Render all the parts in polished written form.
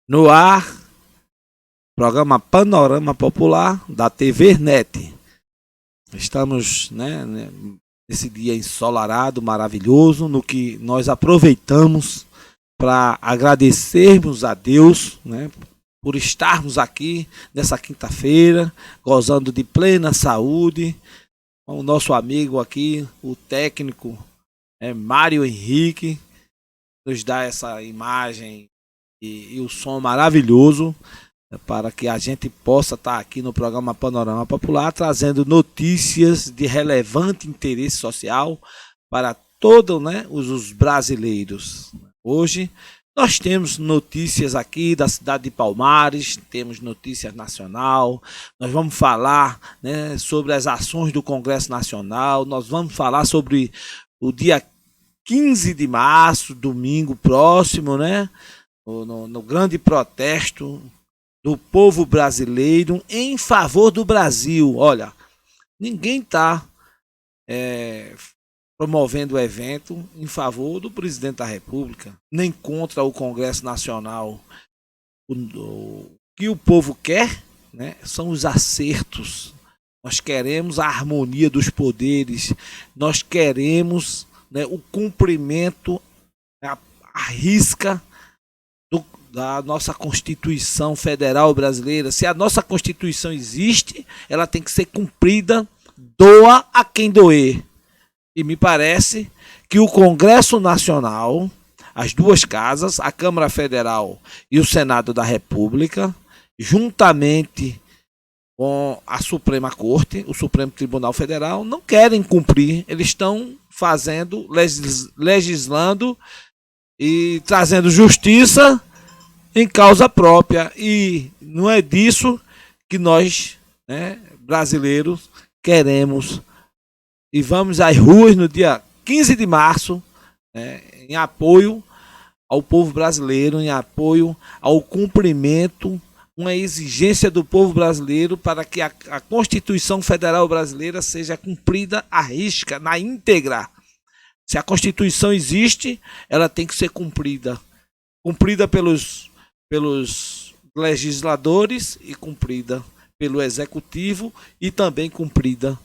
No ar, programa Panorama Popular da TV NET. Estamos, nesse dia ensolarado, maravilhoso, no que nós aproveitamos para agradecermos a Deus, por estarmos aqui nessa quinta-feira, gozando de plena saúde. O nosso amigo aqui, o técnico Mário Henrique, nos dá essa imagem e o som maravilhoso para que a gente possa estar aqui no programa Panorama Popular trazendo notícias de relevante interesse social para todos, os brasileiros. Hoje nós temos notícias aqui da cidade de Palmares, temos notícias nacional, nós vamos falar sobre as ações do Congresso Nacional, nós vamos falar sobre o dia 15 de março, domingo próximo, no grande protesto do povo brasileiro em favor do Brasil. Olha, ninguém está promovendo o evento em favor do presidente da República, nem contra o Congresso Nacional. O que o povo quer são os acertos. Nós queremos a harmonia dos poderes, nós queremos o cumprimento à risca da nossa Constituição Federal Brasileira. Se a nossa Constituição existe, ela tem que ser cumprida, doa a quem doer. E me parece que o Congresso Nacional, as duas casas, a Câmara Federal e o Senado da República, juntamente com a Suprema Corte, o Supremo Tribunal Federal, não querem cumprir. Eles estão legislando e trazendo justiça em causa própria. E não é disso que nós, brasileiros, queremos. E vamos às ruas no dia 15 de março, em apoio ao povo brasileiro, em apoio ao cumprimento, uma exigência do povo brasileiro para que a Constituição Federal Brasileira seja cumprida à risca, na íntegra. Se a Constituição existe, ela tem que ser cumprida. Cumprida pelos legisladores e cumprida pelo Executivo e também cumprida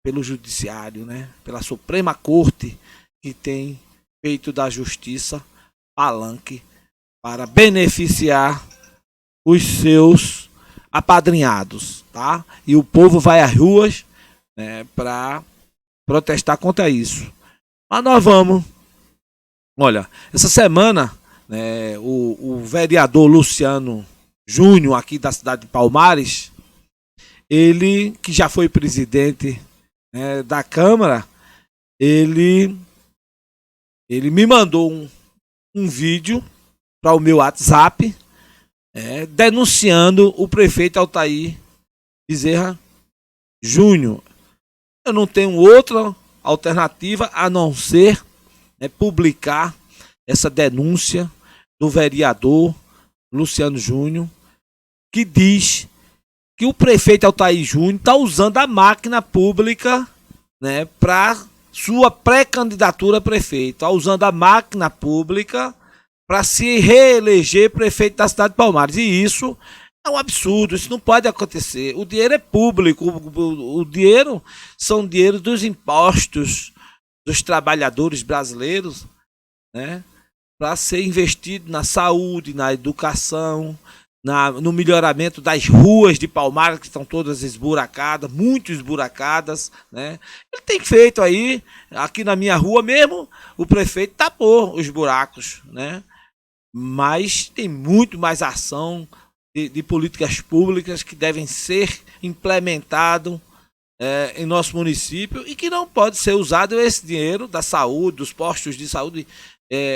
pelo Judiciário, pela Suprema Corte, que tem feito da justiça palanque para beneficiar os seus apadrinhados, tá? E o povo vai às ruas para protestar contra isso. Mas nós vamos. Olha, essa semana o vereador Luciano Júnior, aqui da cidade de Palmares, ele que já foi presidente da Câmara, ele me mandou um vídeo para o meu WhatsApp denunciando o prefeito Altair Bezerra Júnior. Eu não tenho outra alternativa a não ser publicar essa denúncia do vereador Luciano Júnior, que diz que o prefeito Altair Júnior está usando a máquina pública para sua pré-candidatura a prefeito. Está usando a máquina pública para se reeleger prefeito da cidade de Palmares. E isso é um absurdo, isso não pode acontecer. O dinheiro é público, o dinheiro são dinheiro dos impostos dos trabalhadores brasileiros, para ser investido na saúde, na educação, no melhoramento das ruas de Palmares, que estão todas esburacadas, muito esburacadas. Ele tem feito aí, aqui na minha rua mesmo, o prefeito tapou os buracos, mas tem muito mais ação de políticas públicas que devem ser implementado em nosso município e que não pode ser usado esse dinheiro da saúde, dos postos de saúde.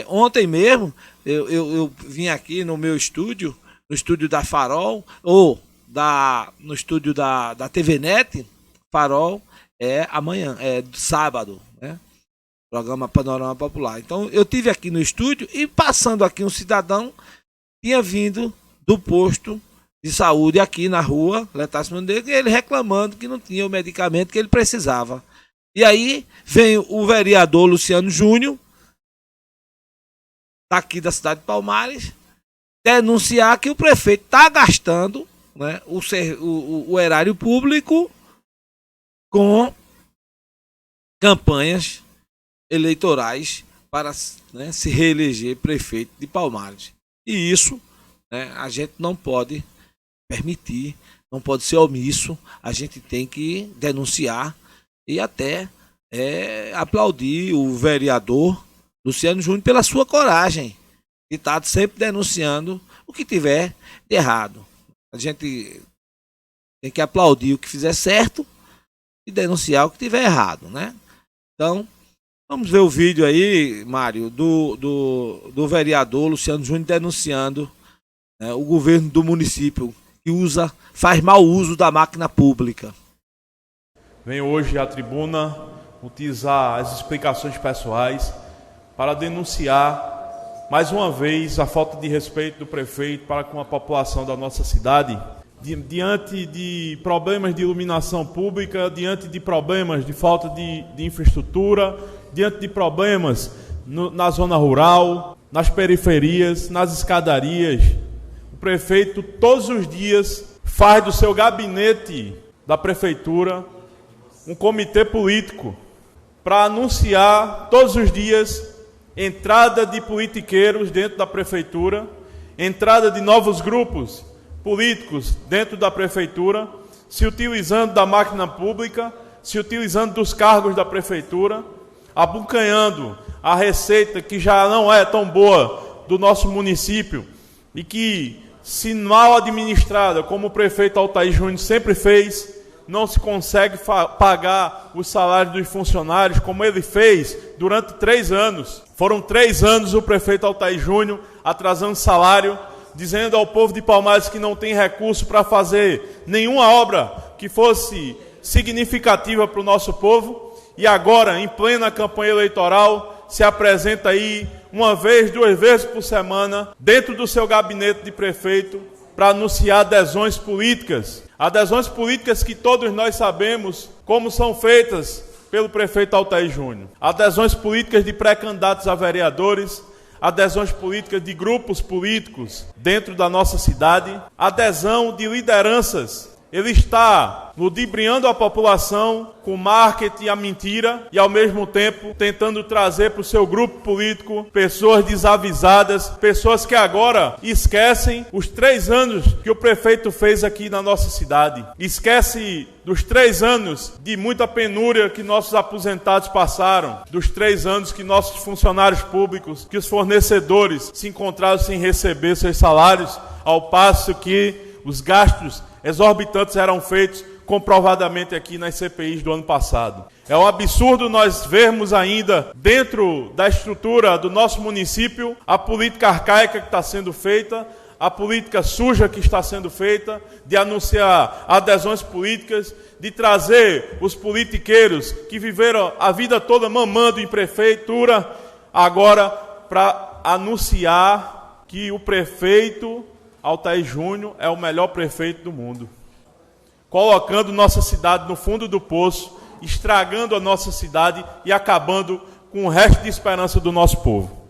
Ontem mesmo eu vim aqui no meu estúdio, no estúdio da Farol, no estúdio da TV NET. Farol amanhã, sábado, programa Panorama Popular. Então eu tive aqui no estúdio e passando aqui um cidadão tinha vindo do posto de saúde aqui na rua Letácio Montenegro, e ele reclamando que não tinha o medicamento que ele precisava. E aí vem o vereador Luciano Júnior, daqui da cidade de Palmares, denunciar que o prefeito está gastando, né, o erário público com campanhas eleitorais para, né, se reeleger prefeito de Palmares. E isso, né, a gente não pode permitir, não pode ser omisso, a gente tem que denunciar e até aplaudir o vereador Luciano Júnior pela sua coragem de estar sempre denunciando o que tiver de errado. A gente tem que aplaudir o que fizer certo e denunciar o que tiver errado, né? Então, vamos ver o vídeo aí, Mário, do vereador Luciano Júnior denunciando, né, o governo do município que faz mau uso da máquina pública. Venho hoje à tribuna utilizar as explicações pessoais para denunciar mais uma vez a falta de respeito do prefeito para com a população da nossa cidade, diante de problemas de iluminação pública, diante de problemas de falta de infraestrutura, diante de problemas na zona rural, nas periferias, nas escadarias. O prefeito todos os dias faz do seu gabinete da prefeitura um comitê político para anunciar todos os dias entrada de politiqueiros dentro da prefeitura, entrada de novos grupos políticos dentro da prefeitura, se utilizando da máquina pública, se utilizando dos cargos da prefeitura, abocanhando a receita que já não é tão boa do nosso município e que, se mal administrada, como o prefeito Altair Júnior sempre fez, não se consegue pagar os salários dos funcionários como ele fez durante 3 anos. Foram 3 anos o prefeito Altair Júnior atrasando salário, dizendo ao povo de Palmares que não tem recurso para fazer nenhuma obra que fosse significativa para o nosso povo. E agora, em plena campanha eleitoral, se apresenta aí 1 vez, 2 vezes por semana, dentro do seu gabinete de prefeito, para anunciar adesões políticas. Adesões políticas que todos nós sabemos como são feitas pelo prefeito Altair Júnior. Adesões políticas de pré-candidatos a vereadores, adesões políticas de grupos políticos dentro da nossa cidade, adesão de lideranças. Ele está ludibriando a população com marketing e a mentira e, ao mesmo tempo, tentando trazer para o seu grupo político pessoas desavisadas, pessoas que agora esquecem os 3 anos que o prefeito fez aqui na nossa cidade. Esquece dos 3 anos de muita penúria que nossos aposentados passaram, dos 3 anos que nossos funcionários públicos, que os fornecedores se encontraram sem receber seus salários, ao passo que os gastos exorbitantes eram feitos comprovadamente aqui nas CPIs do ano passado. É um absurdo nós vermos ainda dentro da estrutura do nosso município a política arcaica que está sendo feita, a política suja que está sendo feita, de anunciar adesões políticas, de trazer os politiqueiros que viveram a vida toda mamando em prefeitura, agora para anunciar que o prefeito Altair Júnior é o melhor prefeito do mundo, colocando nossa cidade no fundo do poço, estragando a nossa cidade e acabando com o resto de esperança do nosso povo.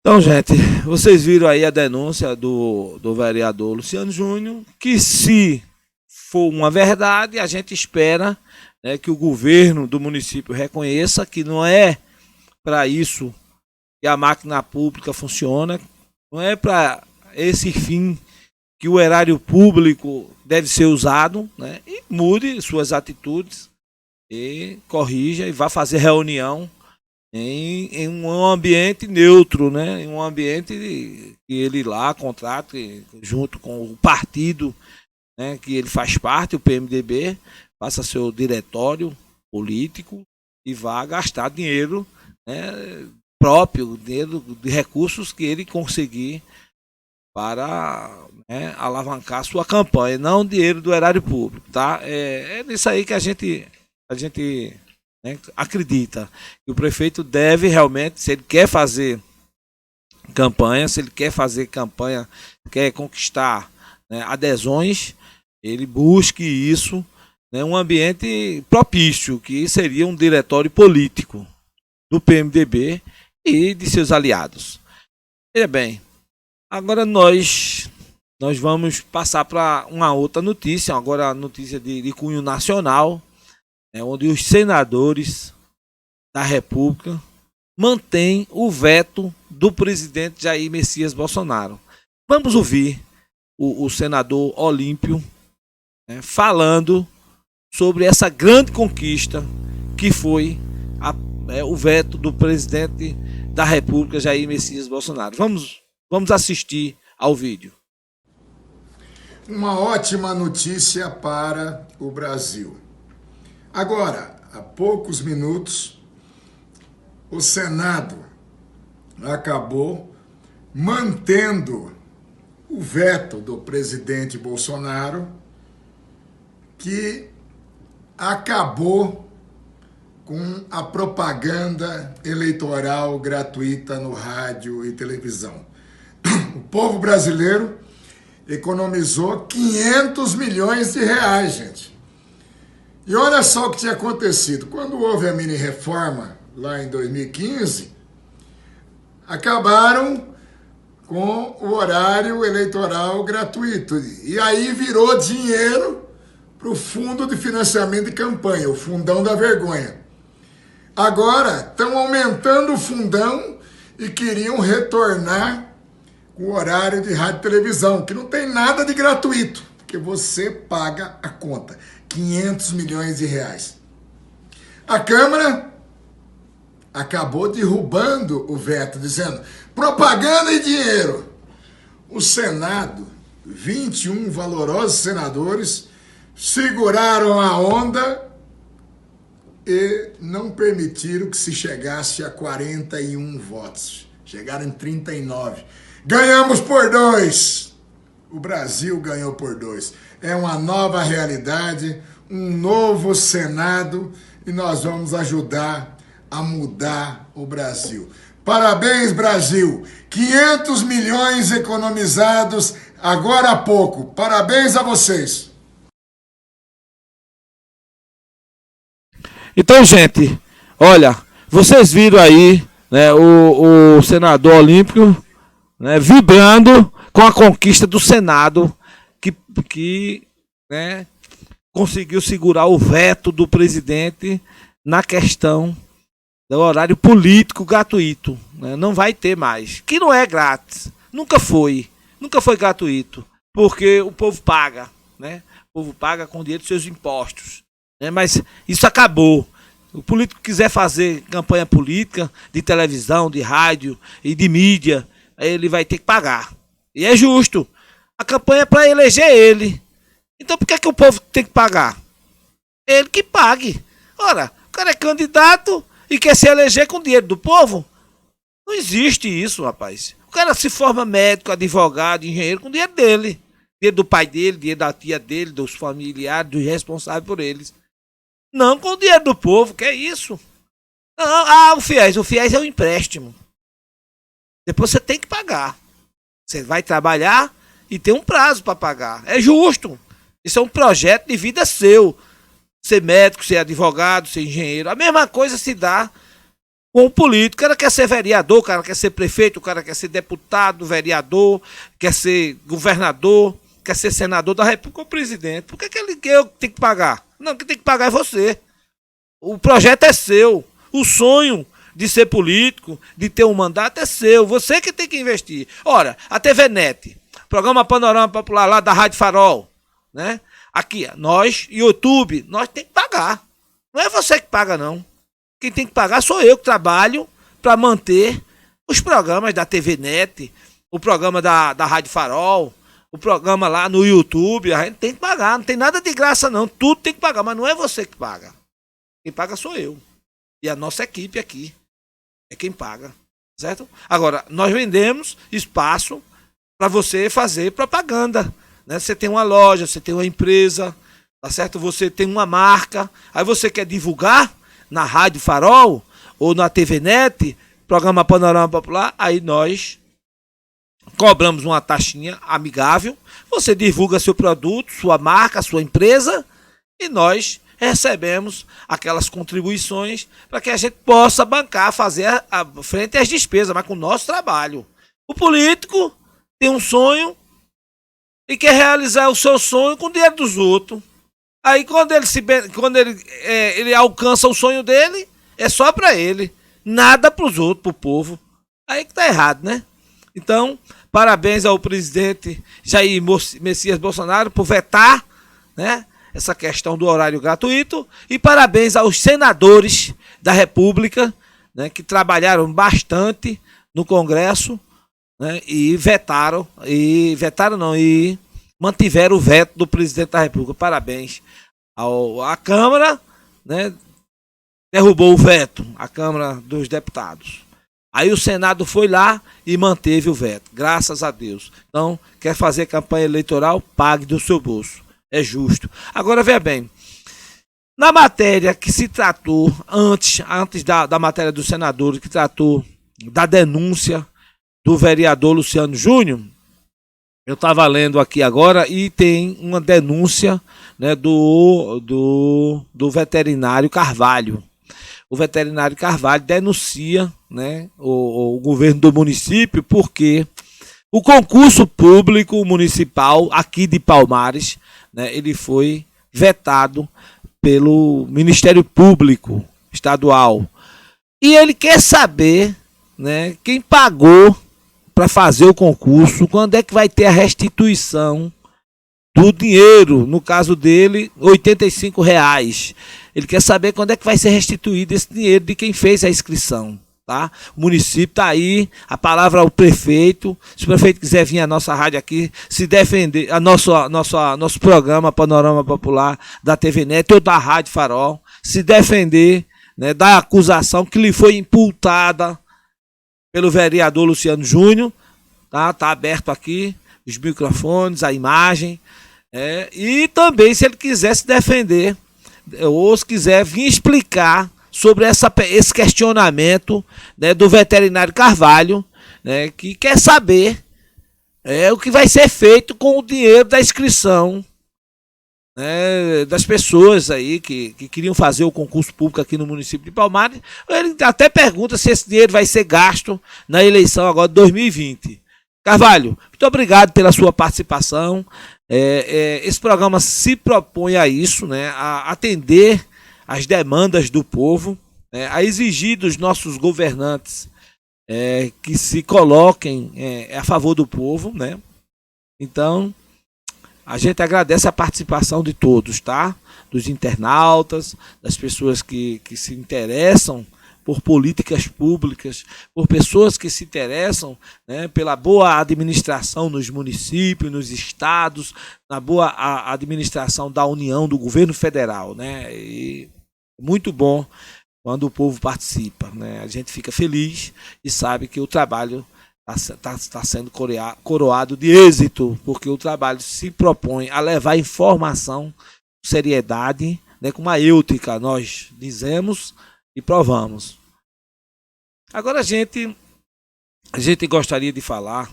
Então, gente, vocês viram aí a denúncia do vereador Luciano Júnior, que, se for uma verdade, a gente espera, né, que o governo do município reconheça que não é para isso que a máquina pública funciona, não é para esse fim que o erário público deve ser usado, né? E mude suas atitudes e corrija e vá fazer reunião em um ambiente neutro, né? Em um ambiente que ele lá contrate junto com o partido, né, que ele faz parte, o PMDB, faça seu diretório político e vá gastar dinheiro, né, próprio, dinheiro de recursos que ele conseguir para, né, alavancar sua campanha, não dinheiro do erário público, tá? É nisso aí que a gente né, acredita que o prefeito deve realmente, se ele quer fazer campanha, quer conquistar, né, adesões, ele busque isso, né, um ambiente propício, que seria um diretório político do PMDB e de seus aliados. Veja bem, agora nós vamos passar para uma outra notícia, agora a notícia de cunho nacional, onde os senadores da República mantêm o veto do presidente Jair Messias Bolsonaro. Vamos ouvir o senador Olímpio falando sobre essa grande conquista que foi o veto do presidente da República, Jair Messias Bolsonaro. Vamos assistir ao vídeo. Uma ótima notícia para o Brasil. Agora, há poucos minutos, o Senado acabou mantendo o veto do presidente Bolsonaro, que acabou com a propaganda eleitoral gratuita no rádio e televisão. O povo brasileiro economizou 500 milhões de reais, gente. E olha só o que tinha acontecido. Quando houve a mini-reforma, lá em 2015, acabaram com o horário eleitoral gratuito. E aí virou dinheiro para o Fundo de Financiamento de Campanha, o Fundão da Vergonha. Agora estão aumentando o fundão e queriam retornar com o horário de rádio e televisão, que não tem nada de gratuito, porque você paga a conta, 500 milhões de reais. A Câmara acabou derrubando o veto, dizendo propaganda e dinheiro. O Senado, 21 valorosos senadores, seguraram a onda e não permitiram que se chegasse a 41 votos. Chegaram em 39. Ganhamos por 2. O Brasil ganhou por 2. É uma nova realidade, um novo Senado, e nós vamos ajudar a mudar o Brasil. Parabéns, Brasil! 500 milhões economizados agora há pouco. Parabéns a vocês! Então, gente, olha, vocês viram aí, né, o senador Olímpio, né, vibrando com a conquista do Senado, que né, conseguiu segurar o veto do presidente na questão do horário político gratuito. Né, não vai ter mais, que não é grátis, nunca foi gratuito, porque o povo paga, né? O povo paga com o dinheiro dos seus impostos. Mas isso acabou. O político quiser fazer campanha política de televisão, de rádio e de mídia, ele vai ter que pagar. E é justo. A campanha é para eleger ele. Então por que o povo tem que pagar? Ele que pague. Ora, o cara é candidato e quer se eleger com dinheiro do povo? Não existe isso, rapaz. O cara se forma médico, advogado, engenheiro com dinheiro dele. Dinheiro do pai dele, dinheiro da tia dele, dos familiares, dos responsáveis por eles. Não com o dinheiro do povo, que é isso? Não, o FIES é um empréstimo. Depois você tem que pagar. Você vai trabalhar e tem um prazo para pagar. É justo. Isso é um projeto de vida seu. Ser médico, ser advogado, ser engenheiro. A mesma coisa se dá com o político. O cara quer ser vereador, o cara quer ser prefeito, o cara quer ser deputado, vereador, quer ser governador, quer ser senador da República ou presidente. Por que ele tem que pagar? Não, quem tem que pagar é você. O projeto é seu. O sonho de ser político, de ter um mandato é seu. Você que tem que investir. Ora, a TV Net, programa Panorama Popular lá da Rádio Farol, né? Aqui, nós, YouTube, nós tem que pagar. Não é você que paga, não. Quem tem que pagar sou eu que trabalho para manter os programas da TV Net, o programa da Rádio Farol, o programa lá no YouTube. A gente tem que pagar, não tem nada de graça não, tudo tem que pagar, mas não é você que paga. Quem paga sou eu. E a nossa equipe aqui é quem paga, certo? Agora, nós vendemos espaço para você fazer propaganda, né? Você tem uma loja, você tem uma empresa, tá certo? Você tem uma marca, aí você quer divulgar na Rádio Farol ou na TV Net, programa Panorama Popular, aí nós cobramos uma taxinha amigável, você divulga seu produto, sua marca, sua empresa, e nós recebemos aquelas contribuições para que a gente possa bancar, fazer frente às despesas, mas com o nosso trabalho. O político tem um sonho e quer realizar o seu sonho com o dinheiro dos outros. Aí quando ele alcança o sonho dele, é só para ele, nada para os outros, para o povo. Aí que tá errado, né? Então, parabéns ao presidente Jair Messias Bolsonaro por vetar, né, essa questão do horário gratuito, e parabéns aos senadores da República, né, que trabalharam bastante no Congresso, né, e mantiveram o veto do presidente da República. Parabéns à Câmara, né, derrubou o veto, a Câmara dos Deputados. Aí o Senado foi lá e manteve o veto, graças a Deus. Então, quer fazer campanha eleitoral? Pague do seu bolso. É justo. Agora, veja bem, na matéria que se tratou, antes da matéria dos senadores, que tratou da denúncia do vereador Luciano Júnior, eu estava lendo aqui agora e tem uma denúncia, né, do veterinário Carvalho. O veterinário Carvalho denuncia, né, o governo do município porque o concurso público municipal aqui de Palmares, né, ele foi vetado pelo Ministério Público Estadual. E ele quer saber, né, quem pagou para fazer o concurso, quando é que vai ter a restituição do dinheiro, no caso dele, R$ 85. Ele quer saber quando é que vai ser restituído esse dinheiro de quem fez a inscrição. Tá? O município está aí, a palavra ao prefeito. Se o prefeito quiser vir à nossa rádio aqui, se defender, nosso programa Panorama Popular da TV Net ou da Rádio Farol, se defender, né, da acusação que lhe foi imputada pelo vereador Luciano Júnior. Tá aberto aqui os microfones, a imagem. E também, se ele quiser se defender, ou se quiser vir explicar sobre esse questionamento, né, do veterinário Carvalho, né, que quer saber o que vai ser feito com o dinheiro da inscrição, né, das pessoas aí que queriam fazer o concurso público aqui no município de Palmares. Ele até pergunta se esse dinheiro vai ser gasto na eleição agora de 2020. Carvalho, muito obrigado pela sua participação. Esse programa se propõe a isso, né, a atender as demandas do povo, a exigir dos nossos governantes que se coloquem a favor do povo, né? Então, a gente agradece a participação de todos, tá? Dos internautas, das pessoas que se interessam por políticas públicas, por pessoas que se interessam, né, pela boa administração nos municípios, nos estados, na boa administração da União, do governo federal, né? E muito bom quando o povo participa, né? A gente fica feliz e sabe que o trabalho está sendo coroado de êxito, porque o trabalho se propõe a levar informação com seriedade, né, com uma éutica, nós dizemos e provamos. Agora a gente gostaria de falar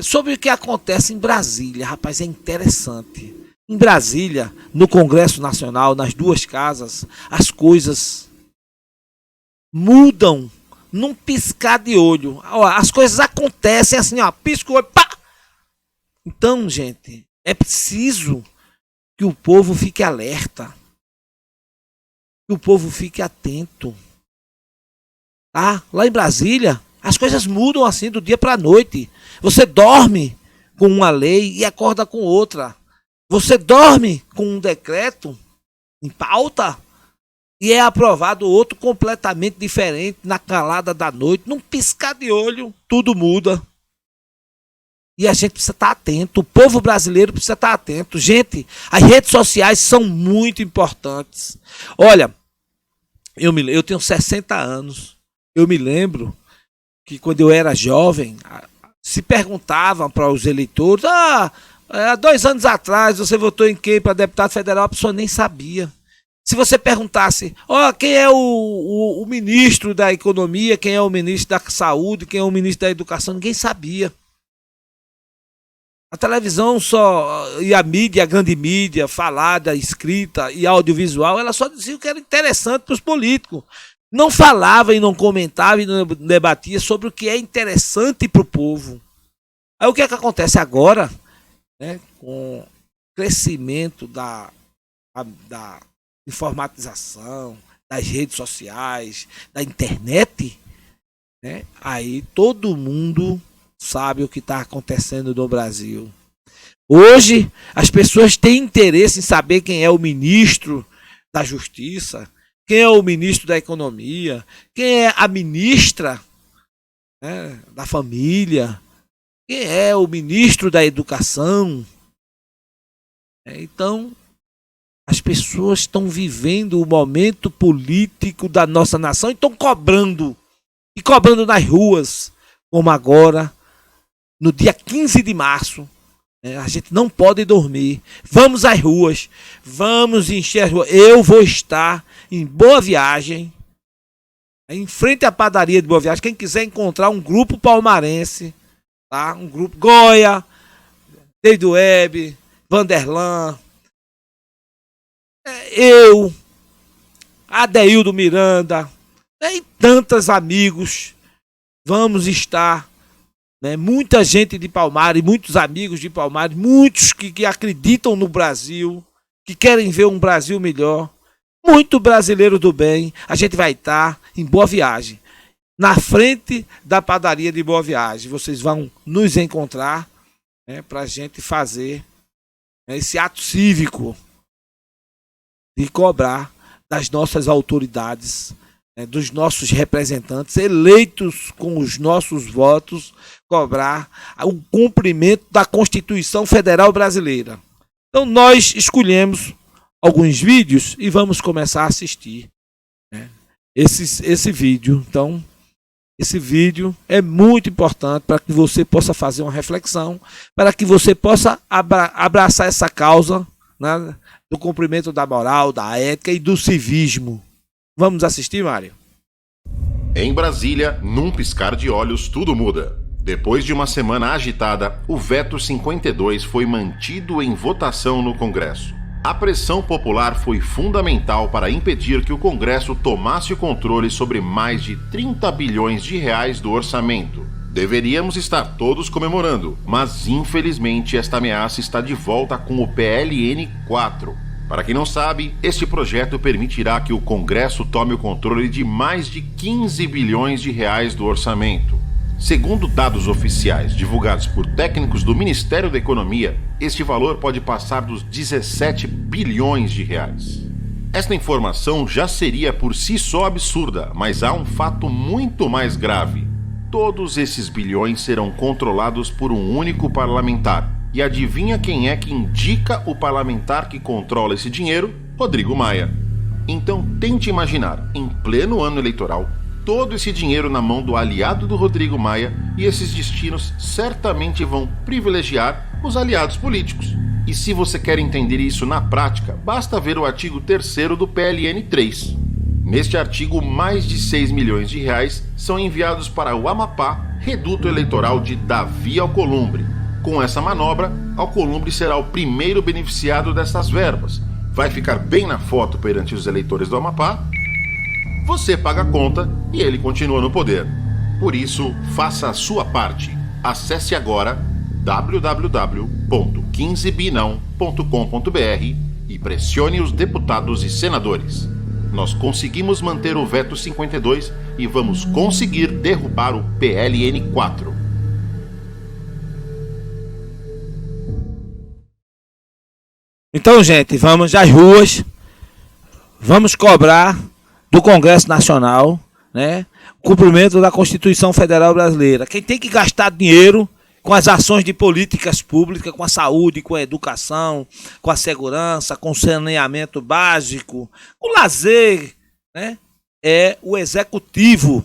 sobre o que acontece em Brasília. Rapaz, é interessante. Em Brasília, no Congresso Nacional, nas duas casas, as coisas mudam num piscar de olho. As coisas acontecem assim, pisca o olho, pá! Então, gente, é preciso que o povo fique alerta, que o povo fique atento. Tá? Lá em Brasília, as coisas mudam assim do dia para a noite. Você dorme com uma lei e acorda com outra. Você dorme com um decreto em pauta e é aprovado outro completamente diferente na calada da noite. Num piscar de olho, tudo muda. E a gente precisa estar atento. O povo brasileiro precisa estar atento. Gente, as redes sociais são muito importantes. Olha, eu tenho 60 anos. Eu me lembro que quando eu era jovem, se perguntavam para os eleitores, há 2 anos atrás você votou em quem para deputado federal? A pessoa nem sabia. Se você perguntasse, quem é o ministro da economia, quem é o ministro da saúde, quem é o ministro da educação, ninguém sabia. A televisão e a mídia, a grande mídia, falada, escrita e audiovisual, ela só dizia o que era interessante para os políticos. não falava e não comentava e não debatia sobre o que é interessante para o povo. Aí o que é que acontece agora, né, com o crescimento da informatização, das redes sociais, da internet, né, aí todo mundo sabe o que está acontecendo no Brasil. Hoje, as pessoas têm interesse em saber quem é o ministro da Justiça, quem é o ministro da Economia, quem é a ministra, né, da Família, quem é o ministro da Educação. Então, as pessoas estão vivendo o momento político da nossa nação e estão cobrando. E cobrando nas ruas, como agora, no dia 15 de março. A gente não pode dormir. Vamos às ruas, vamos encher as ruas. Eu vou estar em Boa Viagem, em frente à padaria de Boa Viagem. Quem quiser encontrar um grupo palmarense, tá? Um grupo Goya, David Web, Vanderlan, eu, Adeildo Miranda, e tantos amigos. Vamos estar, né, muita gente de Palmares, muitos amigos de Palmares, muitos que acreditam no Brasil, que querem ver um Brasil melhor, muito brasileiro do bem. A gente vai estar em Boa Viagem, na frente da padaria de Boa Viagem. Vocês vão nos encontrar, né, para a gente fazer, né, esse ato cívico de cobrar das nossas autoridades, dos nossos representantes eleitos com os nossos votos, cobrar o cumprimento da Constituição Federal Brasileira. Então nós escolhemos alguns vídeos e vamos começar a assistir, né, esse vídeo. Então, esse vídeo é muito importante para que você possa fazer uma reflexão, para que você possa abraçar essa causa, né, do cumprimento da moral, da ética e do civismo. Vamos assistir, Mário? Em Brasília, num piscar de olhos, tudo muda. Depois de uma semana agitada, o veto 52 foi mantido em votação no Congresso. A pressão popular foi fundamental para impedir que o Congresso tomasse o controle sobre mais de 30 bilhões de reais do orçamento. Deveríamos estar todos comemorando, mas infelizmente esta ameaça está de volta com o PLN 4. Para quem não sabe, este projeto permitirá que o Congresso tome o controle de mais de 15 bilhões de reais do orçamento. Segundo dados oficiais divulgados por técnicos do Ministério da Economia, este valor pode passar dos 17 bilhões de reais. Esta informação já seria por si só absurda, mas há um fato muito mais grave. Todos esses bilhões serão controlados por um único parlamentar. E adivinha quem é que indica o parlamentar que controla esse dinheiro? Rodrigo Maia. Então tente imaginar, em pleno ano eleitoral, todo esse dinheiro na mão do aliado do Rodrigo Maia, e esses destinos certamente vão privilegiar os aliados políticos. E se você quer entender isso na prática, basta ver o artigo 3º do PLN 3. Neste artigo, mais de 6 milhões de reais são enviados para o Amapá, reduto eleitoral de Davi Alcolumbre. Com essa manobra, Alcolumbre será o primeiro beneficiado dessas verbas. Vai ficar bem na foto perante os eleitores do Amapá. Você paga a conta e ele continua no poder. Por isso, faça a sua parte. Acesse agora www.15binão.com.br e pressione os deputados e senadores. Nós conseguimos manter o veto 52 e vamos conseguir derrubar o PLN 4. Então, gente, vamos às ruas, vamos cobrar do Congresso Nacional, né, o cumprimento da Constituição Federal Brasileira. Quem tem que gastar dinheiro com as ações de políticas públicas, com a saúde, com a educação, com a segurança, com o saneamento básico, com o lazer, né, é o Executivo.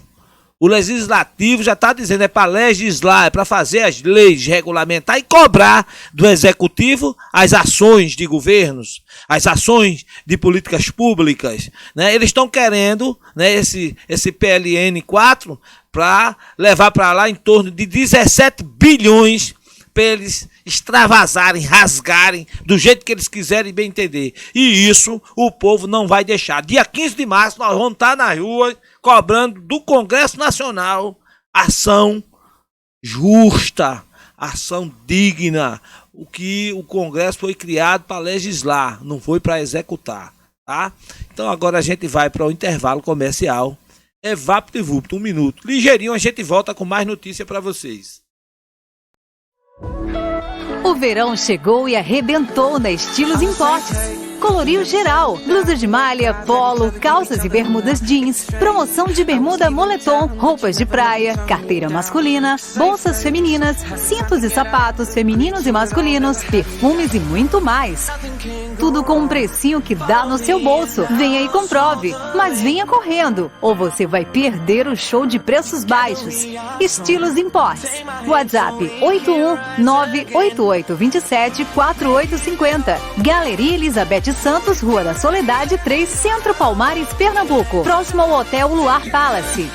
O Legislativo já está dizendo, é para legislar, é para fazer as leis, regulamentar e cobrar do Executivo as ações de governos, as ações de políticas públicas, né? Eles estão querendo, né, esse PLN 4 para levar para lá em torno de 17 bilhões para eles extravasarem, rasgarem, do jeito que eles quiserem bem entender. E isso o povo não vai deixar. Dia 15 de março nós vamos estar na rua cobrando do Congresso Nacional ação justa, ação digna. O que o Congresso foi criado para legislar, não foi para executar, tá? Então agora a gente vai para o intervalo comercial. É VaptVupt, 1 minuto. Ligeirinho a gente volta com mais notícia para vocês. O verão chegou e arrebentou na Estilos Importes. Coloriu geral, blusas de malha, polo, calças e bermudas jeans, promoção de bermuda moletom, roupas de praia, carteira masculina, bolsas femininas, cintos e sapatos femininos e masculinos, perfumes e muito mais. Tudo com um precinho que dá no seu bolso. Venha e comprove, mas venha correndo, ou você vai perder o show de preços baixos. Estilos Importes. WhatsApp 81988274850. Galeria Elizabeth Santos, Rua da Soledade 3, Centro Palmares, Pernambuco. Próximo ao Hotel Luar Palace.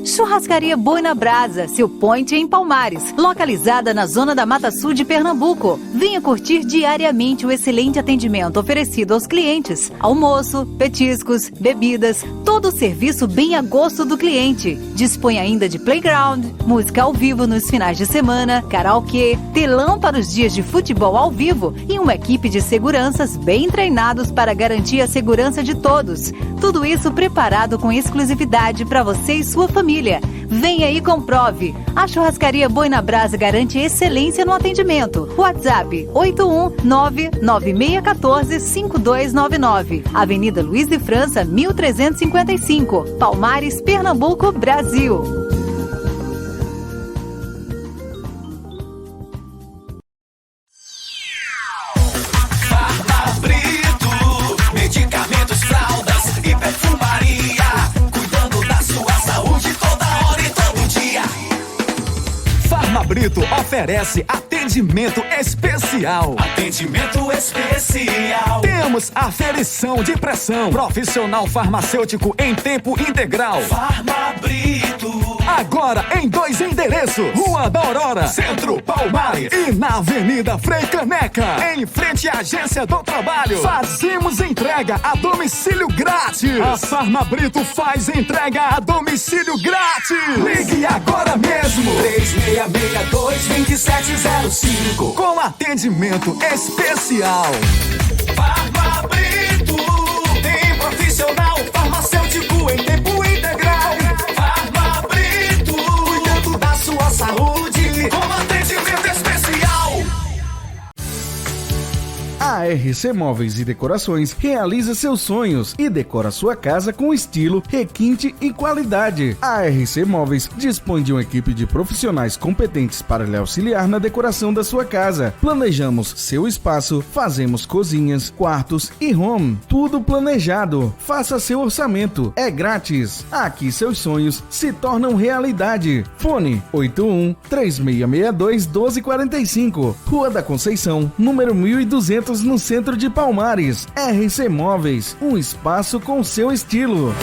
Churrascaria Boi na Brasa, seu point em Palmares, localizada na zona da Mata Sul de Pernambuco. Venha curtir diariamente o excelente atendimento oferecido aos clientes. Almoço, petiscos, bebidas, todo o serviço bem a gosto do cliente. Dispõe ainda de playground, música ao vivo nos finais de semana, karaokê, telão para os dias de futebol ao vivo e uma equipe de seguranças bem treinados para garantir a segurança de todos. Tudo isso preparado com exclusividade para você e sua família. Venha e comprove. A Churrascaria Boi na Brasa garante excelência no atendimento. WhatsApp 81996145299. Avenida Luiz de França, 1355. Palmares, Pernambuco, Brasil. Medicamentos, fraldas e perfumaria, cuidando da sua saúde toda hora e todo dia. Farmabrito oferece atendimento especial. Atendimento especial. Temos aferição de pressão, profissional farmacêutico em tempo integral. Farmabrito. Agora em 2 endereços: Rua da Aurora, Centro Palmares, e na Avenida Frei Caneca, em frente à Agência do Trabalho. Fazemos entrega a domicílio grátis. A Farmabrito faz entrega a domicílio grátis. Ligue agora mesmo: 3662-2705. com atendimento especial. Farmabrito. Tem profissional farmacêutico em tempo integral. Farmabrito. Cuidando da sua saúde com atendimento especial. A RC Móveis e Decorações realiza seus sonhos e decora sua casa com estilo, requinte e qualidade. A RC Móveis dispõe de uma equipe de profissionais competentes para lhe auxiliar na decoração da sua casa. Planejamos seu espaço, fazemos cozinhas, quartos e home. Tudo planejado. Faça seu orçamento. É grátis. Aqui seus sonhos se tornam realidade. Fone 81-3662-1245. Rua da Conceição, número 1200, no centro de Palmares. RC Móveis, um espaço com seu estilo.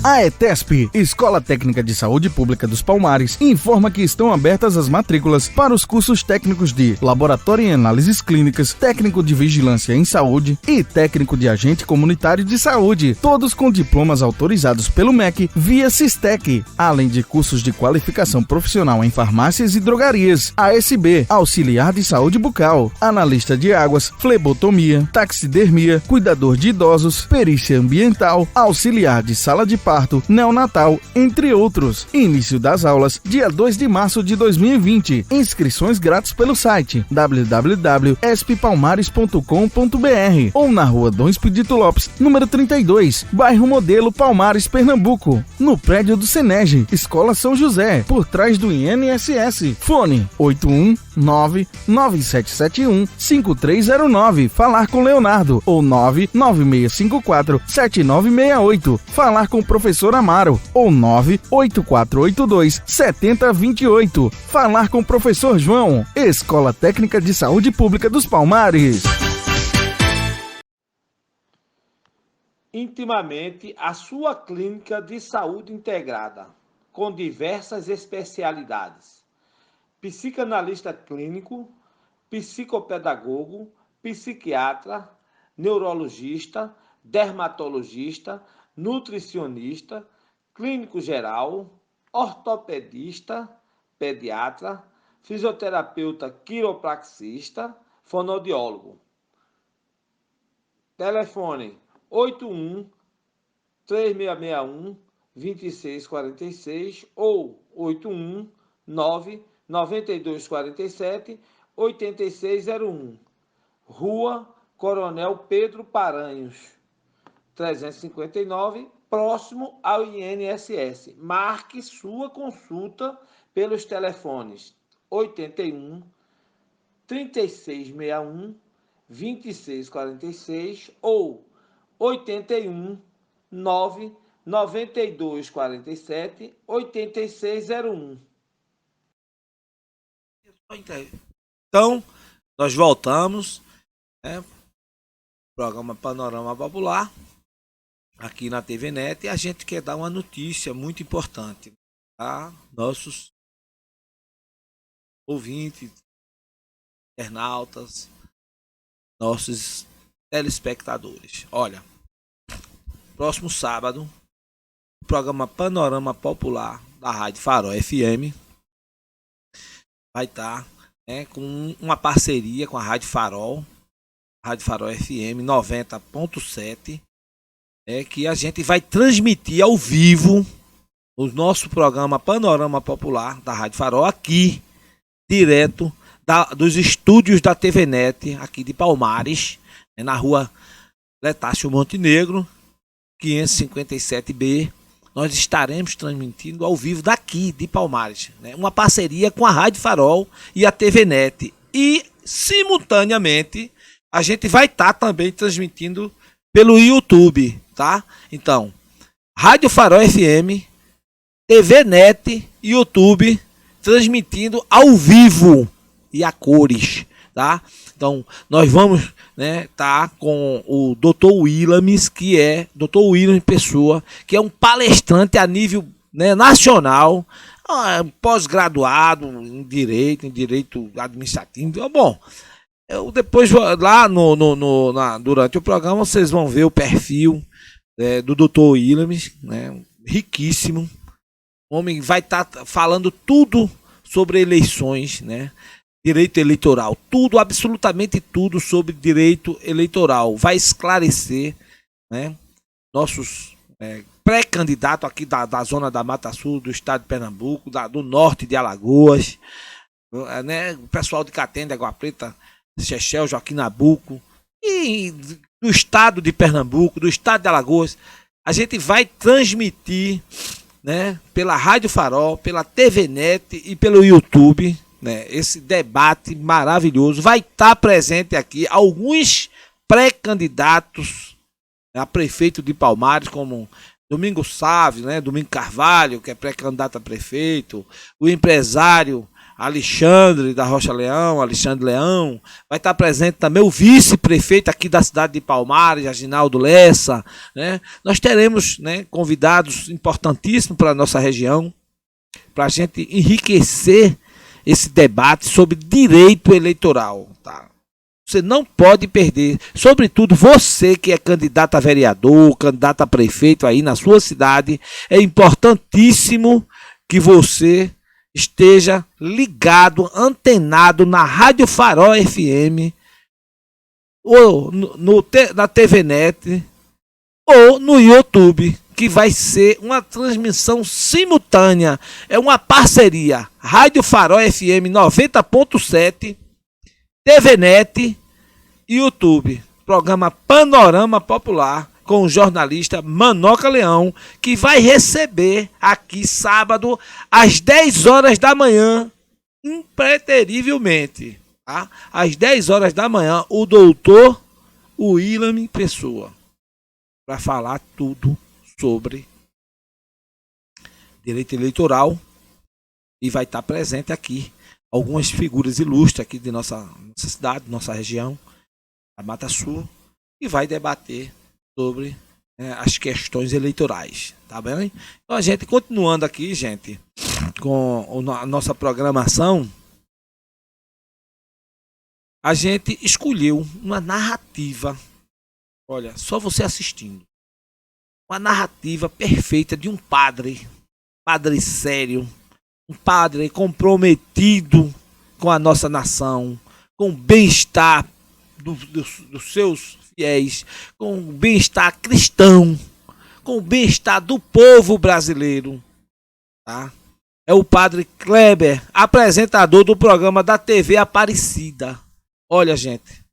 A ETESP, Escola Técnica de Saúde Pública dos Palmares, informa que estão abertas as matrículas para os cursos técnicos de Laboratório em Análises Clínicas, Técnico de Vigilância em Saúde e Técnico de Agente Comunitário de Saúde, todos com diplomas autorizados pelo MEC via Sistec, além de cursos de qualificação profissional em farmácias e drogarias, ASB, Auxiliar de Saúde Bucal, Analista de Águas, Flebotomia, Taxidermia, Cuidador de Idosos, Perícia Ambiental, Auxiliar de Sala de Parto, neonatal, entre outros. Início das aulas, dia 2 de março de 2020. Inscrições grátis pelo site www.espalmares.com.br ou na rua Dom Expedito Lopes, número 32, bairro Modelo, Palmares, Pernambuco, no prédio do Senege, Escola São José, por trás do INSS. Fone 81997715309. Falar com Leonardo ou 996547968. Falar com o professor Amaro ou 98482-7028. Falar com o professor João. Escola Técnica de Saúde Pública dos Palmares. Intimamente a sua clínica de saúde integrada. com diversas especialidades: psicanalista clínico, psicopedagogo, psiquiatra, neurologista, dermatologista, nutricionista, clínico geral, ortopedista, pediatra, fisioterapeuta quiropraxista, fonoaudiólogo. Telefone 81 3661 2646 ou 81 99247 8601. Rua Coronel Pedro Paranhos, 359, próximo ao INSS. Marque sua consulta pelos telefones 81 3661 2646 ou 81 99247 8601. Então, nós voltamos, né? Programa Panorama Popular aqui na TV Net, e a gente quer dar uma notícia muito importante a nossos ouvintes, internautas, nossos telespectadores. Olha, próximo sábado, o programa Panorama Popular da Rádio Farol FM vai estar, né, com uma parceria com a Rádio Farol FM 90.7, que a gente vai transmitir ao vivo o nosso programa Panorama Popular da Rádio Farol aqui, direto dos estúdios da TV Net, aqui de Palmares, na rua Letácio Montenegro, 557B. Nós estaremos transmitindo ao vivo daqui de Palmares, né? Uma parceria com a Rádio Farol e a TV Net. E, simultaneamente, a gente vai estar também transmitindo pelo YouTube, tá? Então, Rádio Farol FM, TV Net e YouTube transmitindo ao vivo e a cores, tá? Então, nós vamos, né, tá com o Dr. Williams, que é Dr. Williams Pessoa, que é um palestrante a nível, né, nacional, pós-graduado em direito administrativo. Bom, eu depois lá durante o programa vocês vão ver o perfil do Dr. Williams, né, riquíssimo. O homem vai estar falando tudo sobre eleições, né? Direito eleitoral, tudo, absolutamente tudo sobre direito eleitoral. Vai esclarecer, né, nossos pré-candidatos aqui da zona da Mata Sul, do estado de Pernambuco, do norte de Alagoas, né, o pessoal de Catenda, Água Preta, Chechel, Joaquim Nabuco, e do estado de Pernambuco, do estado de Alagoas. A gente vai transmitir, né, pela Rádio Farol, pela TV Net e pelo YouTube, né, esse debate maravilhoso. Vai estar presente aqui alguns pré-candidatos a prefeito de Palmares, como Domingo Sávio, né, Domingo Carvalho, que é pré-candidato a prefeito, o empresário Alexandre da Rocha Leão, Alexandre Leão. Vai estar presente também o vice-prefeito aqui da cidade de Palmares, Aginaldo Lessa, né? Nós teremos, né, convidados importantíssimos para a nossa região, para a gente enriquecer esse debate sobre direito eleitoral, tá? Você não pode perder, sobretudo você que é candidato a vereador, candidato a prefeito aí na sua cidade. É importantíssimo que você esteja ligado, antenado na Rádio Farol FM, ou na TV Net, ou no YouTube, que vai ser uma transmissão simultânea. É uma parceria Rádio Farol FM 90.7, TV Net e YouTube. Programa Panorama Popular com o jornalista Manoca Leão, que vai receber aqui sábado às 10 horas da manhã, impreterivelmente, tá? Às 10 horas da manhã, o doutor William Pessoa, para falar tudo sobre direito eleitoral, e vai estar presente aqui algumas figuras ilustres aqui de nossa cidade, nossa região, a Mata Sul, e vai debater sobre as questões eleitorais, tá bem? Então a gente, continuando aqui, gente, com a nossa programação, a gente escolheu uma narrativa, olha, só você assistindo, uma narrativa perfeita de um padre sério, um padre comprometido com a nossa nação, com o bem-estar dos seus fiéis, com o bem-estar cristão, com o bem-estar do povo brasileiro, tá? É o padre Kleber, apresentador do programa da TV Aparecida. Olha, gente,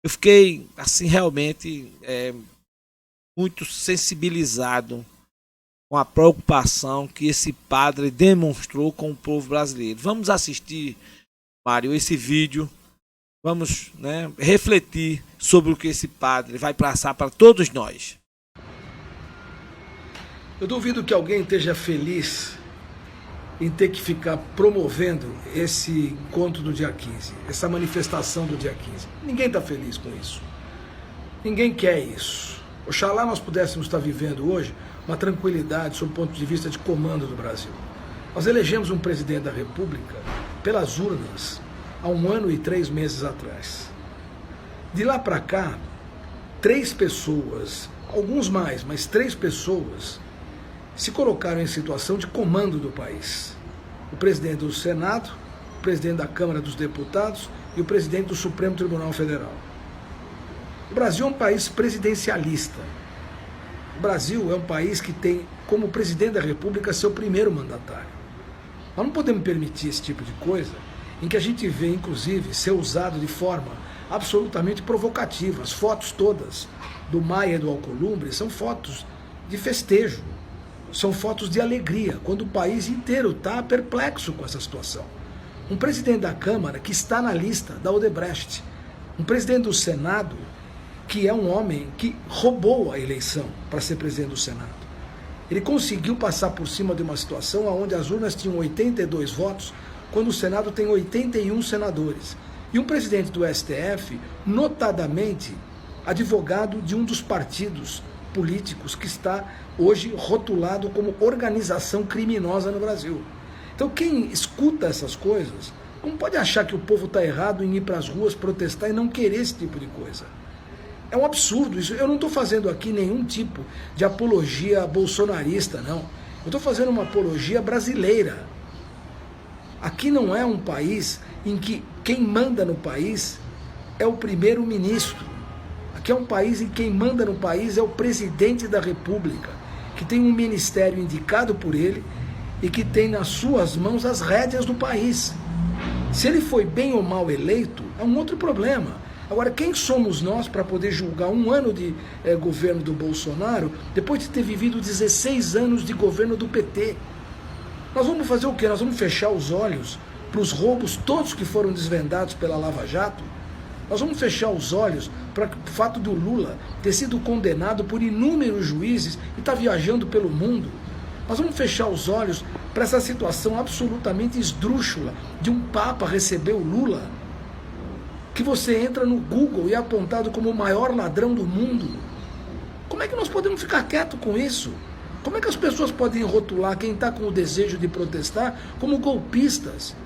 eu fiquei, assim, realmente muito sensibilizado com a preocupação que esse padre demonstrou com o povo brasileiro. Vamos assistir, Mário, esse vídeo. Vamos, né, refletir sobre o que esse padre vai passar para todos nós. Eu duvido que alguém esteja feliz em ter que ficar promovendo esse encontro do dia 15, essa manifestação do dia 15. Ninguém está feliz com isso. Ninguém quer isso. Oxalá nós pudéssemos estar vivendo hoje uma tranquilidade sob o ponto de vista de comando do Brasil. Nós elegemos um presidente da República pelas urnas há 1 ano e 3 meses atrás. De lá para cá, 3 pessoas, alguns mais, mas 3 pessoas se colocaram em situação de comando do país. O presidente do Senado, o presidente da Câmara dos Deputados e o presidente do Supremo Tribunal Federal. O Brasil é um país presidencialista. O Brasil é um país que tem como presidente da República seu primeiro mandatário. Nós não podemos permitir esse tipo de coisa em que a gente vê, inclusive, ser usado de forma absolutamente provocativa. As fotos todas do Maia e do Alcolumbre são fotos de festejo, são fotos de alegria, quando o país inteiro está perplexo com essa situação. Um presidente da Câmara que está na lista da Odebrecht, um presidente do Senado que é um homem que roubou a eleição para ser presidente do Senado. Ele conseguiu passar por cima de uma situação onde as urnas tinham 82 votos, quando o Senado tem 81 senadores. E um presidente do STF, notadamente advogado de um dos partidos políticos que está hoje rotulado como organização criminosa no Brasil. Então quem escuta essas coisas não pode achar que o povo está errado em ir para as ruas protestar e não querer esse tipo de coisa. É um absurdo isso. Eu não estou fazendo aqui nenhum tipo de apologia bolsonarista, não. Eu estou fazendo uma apologia brasileira. Aqui não é um país em que quem manda no país é o primeiro-ministro. Aqui é um país em que quem manda no país é o presidente da República, que tem um ministério indicado por ele e que tem nas suas mãos as rédeas do país. Se ele foi bem ou mal eleito, é um outro problema. Agora, quem somos nós para poder julgar 1 ano de governo do Bolsonaro, depois de ter vivido 16 anos de governo do PT? Nós vamos fazer o quê? Nós vamos fechar os olhos para os roubos todos que foram desvendados pela Lava Jato? Nós vamos fechar os olhos para o fato do Lula ter sido condenado por inúmeros juízes e estar viajando pelo mundo? Nós vamos fechar os olhos para essa situação absolutamente esdrúxula de um Papa receber o Lula, que você entra no Google e é apontado como o maior ladrão do mundo? Como é que nós podemos ficar quietos com isso? Como é que as pessoas podem rotular quem está com o desejo de protestar como golpistas?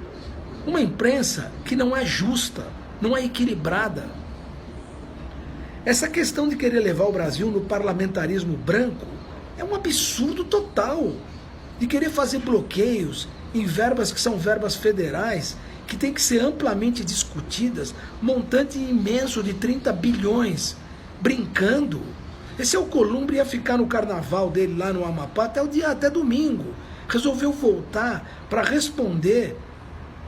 Uma imprensa que não é justa, não é equilibrada. Essa questão de querer levar o Brasil no parlamentarismo branco é um absurdo total. De querer fazer bloqueios em verbas que são verbas federais, que tem que ser amplamente discutidas, montante imenso de 30 bilhões, brincando. Esse Alcolumbre ia ficar no carnaval dele lá no Amapá até domingo. Resolveu voltar para responder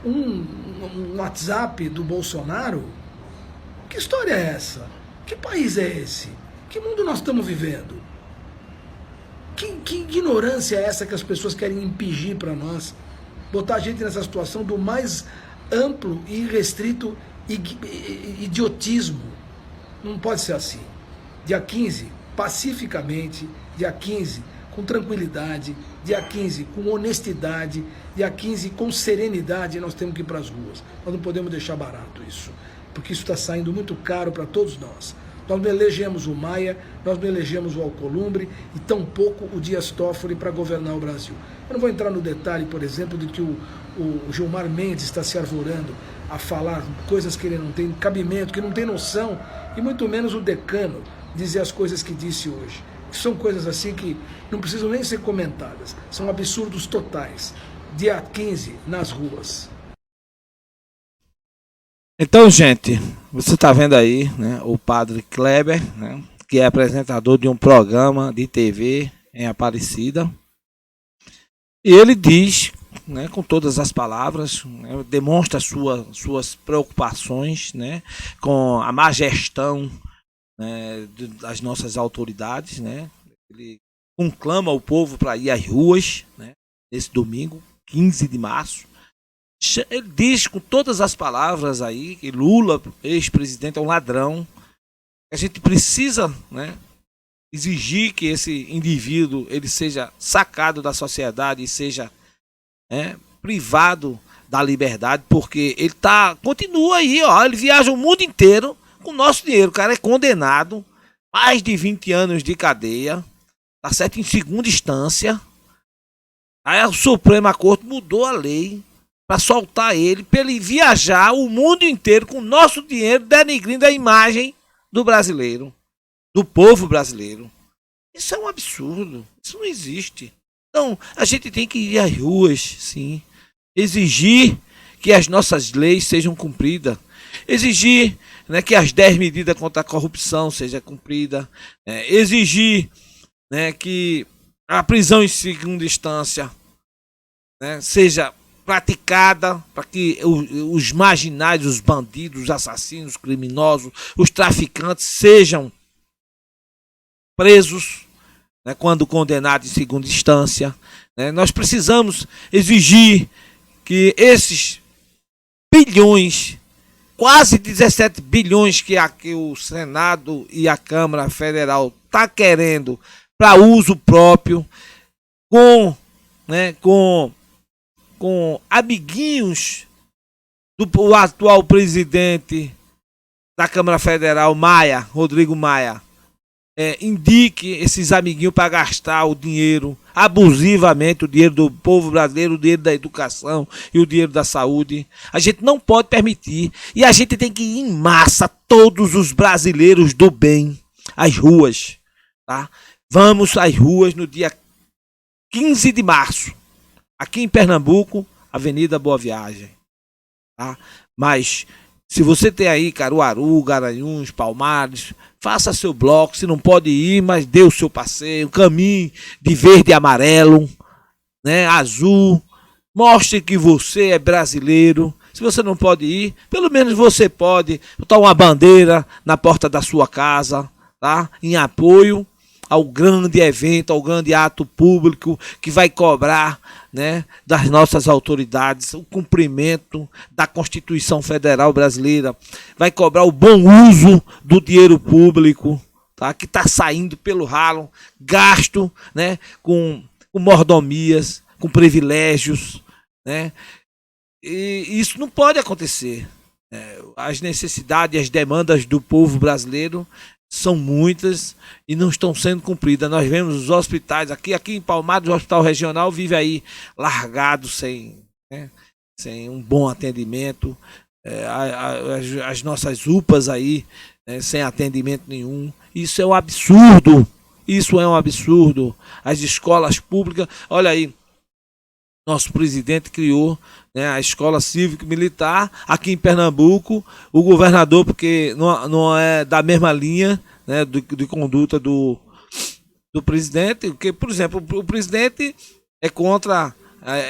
um WhatsApp do Bolsonaro. Que história é essa? Que país é esse? Que mundo nós estamos vivendo? Que ignorância é essa que as pessoas querem impingir para nós? Botar a gente nessa situação do mais amplo e irrestrito idiotismo. Não pode ser assim. Dia 15, pacificamente, dia 15, com tranquilidade, dia 15, com honestidade, dia 15, com serenidade, nós temos que ir para as ruas. Nós não podemos deixar barato isso, porque isso está saindo muito caro para todos nós. Nós não elegemos o Maia, nós não elegemos o Alcolumbre e tampouco o Dias Toffoli para governar o Brasil. Eu não vou entrar no detalhe, por exemplo, de que o Gilmar Mendes está se arvorando a falar coisas que ele não tem cabimento, que não tem noção, e muito menos o decano dizer as coisas que disse hoje. São coisas assim que não precisam nem ser comentadas, são absurdos totais. Dia 15, nas ruas. Então, gente, você está vendo aí, né, o padre Kleber, né, que é apresentador de um programa de TV em Aparecida. E ele diz, né, com todas as palavras, né, demonstra suas preocupações, né, com a má gestão, né, das nossas autoridades. Né. Ele conclama o povo para ir às ruas, né, nesse domingo, 15 de março. Ele diz com todas as palavras aí que Lula, ex-presidente, é um ladrão. A gente precisa, né, exigir que esse indivíduo ele seja sacado da sociedade e seja, né, privado da liberdade, porque ele continua aí, ó, ele viaja o mundo inteiro com o nosso dinheiro. O cara é condenado, mais de 20 anos de cadeia, tá certo, em segunda instância. Aí a Suprema Corte mudou a lei para soltar ele, para ele viajar o mundo inteiro com o nosso dinheiro, denegrindo a imagem do brasileiro, do povo brasileiro. Isso é um absurdo, isso não existe. Então, a gente tem que ir às ruas, sim, exigir que as nossas leis sejam cumpridas, exigir, né, que as 10 medidas contra a corrupção sejam cumpridas, exigir, né, que a prisão em segunda instância, né, seja praticada para que os marginais, os bandidos, os assassinos, os criminosos, os traficantes sejam presos, né, quando condenados em segunda instância. Né. Nós precisamos exigir que esses bilhões, quase 17 bilhões que o Senado e a Câmara Federal tá querendo para uso próprio, com amiguinhos do atual presidente da Câmara Federal, Rodrigo Maia, indique esses amiguinhos para gastar o dinheiro abusivamente, o dinheiro do povo brasileiro, o dinheiro da educação e o dinheiro da saúde. A gente não pode permitir, e a gente tem que ir em massa, todos os brasileiros do bem, às ruas, tá? Vamos às ruas no dia 15 de março, aqui em Pernambuco, Avenida Boa Viagem. Tá? Mas, se você tem aí Caruaru, Garanhuns, Palmares, faça seu bloco. Se não pode ir, mas dê o seu passeio, caminhe de verde e amarelo, né, azul. Mostre que você é brasileiro. Se você não pode ir, pelo menos você pode botar uma bandeira na porta da sua casa, tá? Em apoio ao grande evento, ao grande ato público que vai cobrar, né, das nossas autoridades o cumprimento da Constituição Federal Brasileira, vai cobrar o bom uso do dinheiro público, tá, que está saindo pelo ralo, gasto, né, com mordomias, com privilégios, né, e isso não pode acontecer. As necessidades e as demandas do povo brasileiro são muitas e não estão sendo cumpridas. Nós vemos os hospitais aqui em Palmares, o Hospital Regional vive aí largado, sem um bom atendimento, as nossas UPAs aí, sem atendimento nenhum. Isso é um absurdo, As escolas públicas, olha aí, nosso presidente criou, né, a Escola Cívico-Militar aqui em Pernambuco. O governador, porque não é da mesma linha, né, de conduta do presidente, porque, por exemplo, o presidente é contra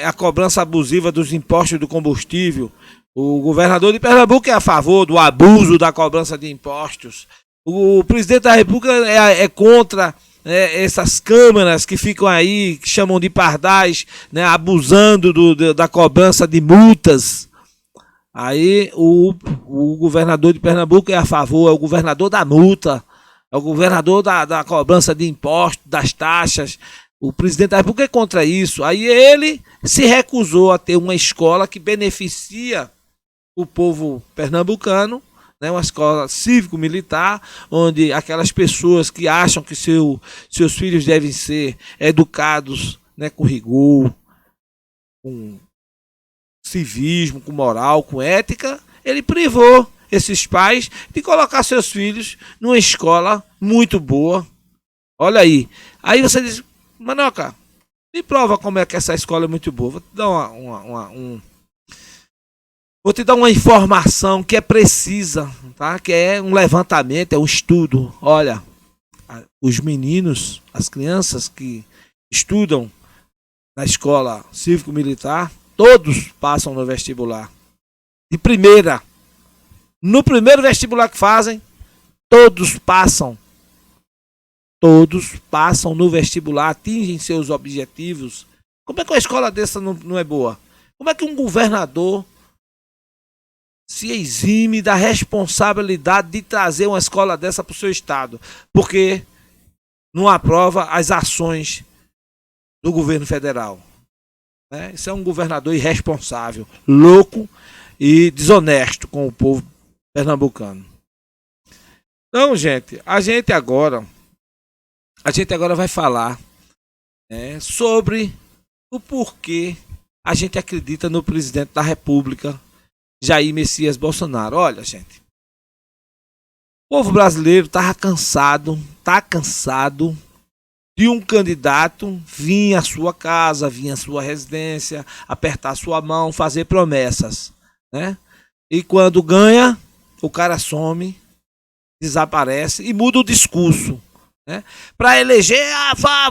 a cobrança abusiva dos impostos do combustível. O governador de Pernambuco é a favor do abuso da cobrança de impostos. O presidente da República é contra essas câmaras que ficam aí, que chamam de pardais, né, abusando da cobrança de multas. Aí o governador de Pernambuco é a favor, é o governador da multa, é o governador da cobrança de impostos, das taxas. O presidente da República é contra isso. Aí ele se recusou a ter uma escola que beneficia o povo pernambucano, né, uma escola cívico-militar, onde aquelas pessoas que acham que seus filhos devem ser educados, né, com rigor, com civismo, com moral, com ética, ele privou esses pais de colocar seus filhos numa escola muito boa. Olha aí. Aí você diz, Manoca, me prova como é que essa escola é muito boa. Vou te dar vou te dar uma informação que é precisa, tá? Que é um levantamento, é um estudo. Olha, os meninos, as crianças que estudam na escola cívico-militar, todos passam no vestibular. De primeira. No primeiro vestibular que fazem, todos passam. Todos passam no vestibular, atingem seus objetivos. Como é que uma escola dessa não é boa? Como é que um governador se exime da responsabilidade de trazer uma escola dessa para o seu estado? Porque não aprova as ações do governo federal. Né? Isso é um governador irresponsável, louco e desonesto com o povo pernambucano. Então, gente, a gente agora vai falar, né, sobre o porquê a gente acredita no presidente da República, Jair Messias Bolsonaro. Olha, gente, o povo brasileiro tá cansado de um candidato vir à sua casa, vir à sua residência, apertar sua mão, fazer promessas, né? E quando ganha, o cara some, desaparece e muda o discurso, né? Para eleger,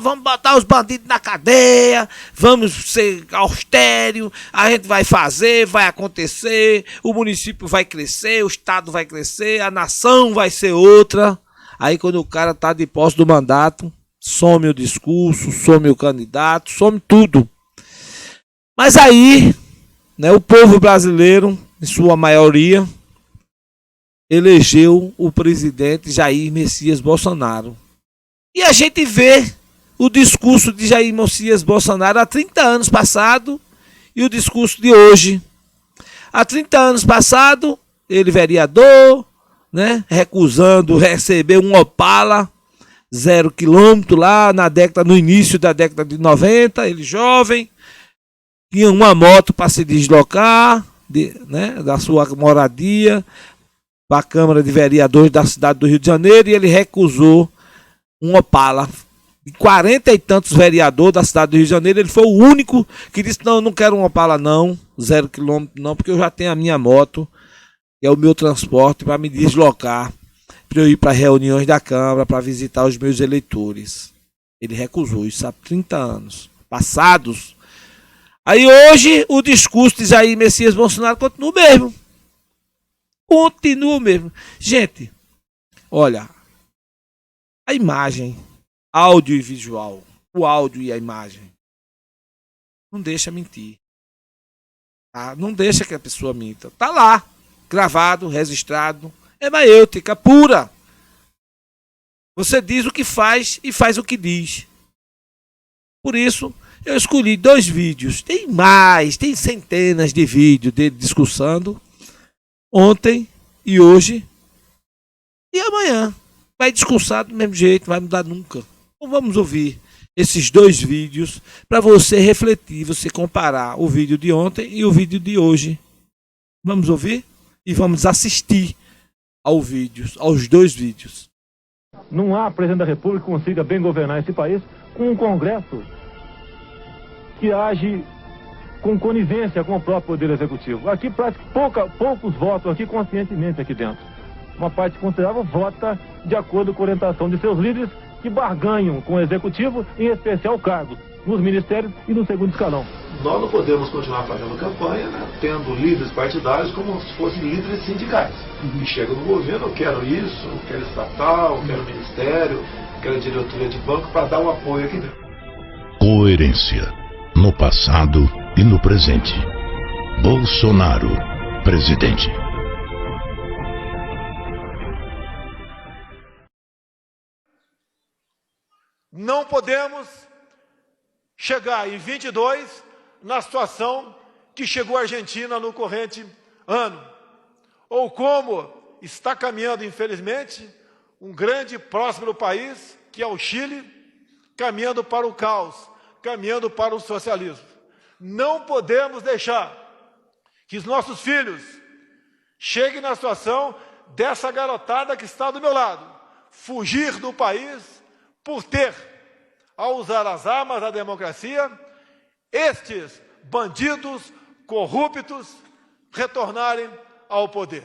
vamos botar os bandidos na cadeia, vamos ser austério, a gente vai fazer, vai acontecer, o município vai crescer, o estado vai crescer, a nação vai ser outra. Aí quando o cara tá de posse do mandato, some o discurso, some o candidato, some tudo. Mas aí, né, o povo brasileiro, em sua maioria, elegeu o presidente Jair Messias Bolsonaro. E a gente vê o discurso de Jair Messias Bolsonaro há 30 anos passado e o discurso de hoje. Há 30 anos passado, ele vereador, né, recusando receber um Opala 0 km lá no início da década de 90, ele jovem, tinha uma moto para se deslocar, né, da sua moradia para a Câmara de Vereadores da cidade do Rio de Janeiro, e ele recusou um Opala. De 40 e tantos vereadores da cidade do Rio de Janeiro, ele foi o único que disse, não, eu não quero um Opala não, 0 km não, porque eu já tenho a minha moto, que é o meu transporte para me deslocar, para eu ir para reuniões da Câmara, para visitar os meus eleitores. Ele recusou isso há 30 anos passados. Aí hoje o discurso de Jair Messias Bolsonaro continua o mesmo. Continua o mesmo. Gente, olha, a imagem, áudio e visual, o áudio e a imagem, não deixa mentir. Tá? Não deixa que a pessoa minta. Tá lá, gravado, registrado. É maêutica pura. Você diz o que faz e faz o que diz. Por isso, eu escolhi 2 vídeos. Tem mais, tem centenas de vídeos dele discursando. Ontem e hoje. E amanhã. Vai discursar do mesmo jeito, não vai mudar nunca. Então vamos ouvir esses 2 vídeos para você refletir, você comparar o vídeo de ontem e o vídeo de hoje. Vamos ouvir e vamos assistir aos 2 vídeos. Não há presidente da República que consiga bem governar esse país com um Congresso que age com conivência com o próprio Poder Executivo. Aqui, poucos votam aqui conscientemente aqui dentro. Uma parte considerável vota de acordo com a orientação de seus líderes que barganham com o Executivo, em especial cargos nos ministérios e no segundo escalão. Nós não podemos continuar fazendo campanha, né, tendo líderes partidários como se fossem líderes sindicais. E chega no governo, eu quero isso, eu quero estatal, eu quero ministério, eu quero diretoria de banco para dar o apoio aqui dentro. Coerência no passado e no presente. Bolsonaro, presidente. Não podemos chegar em 22 na situação que chegou a Argentina no corrente ano. Ou como está caminhando, infelizmente, um grande e próspero país, que é o Chile, caminhando para o caos, caminhando para o socialismo. Não podemos deixar que os nossos filhos cheguem na situação dessa garotada que está do meu lado, fugir do país por ter, ao usar as armas da democracia, estes bandidos corruptos retornarem ao poder.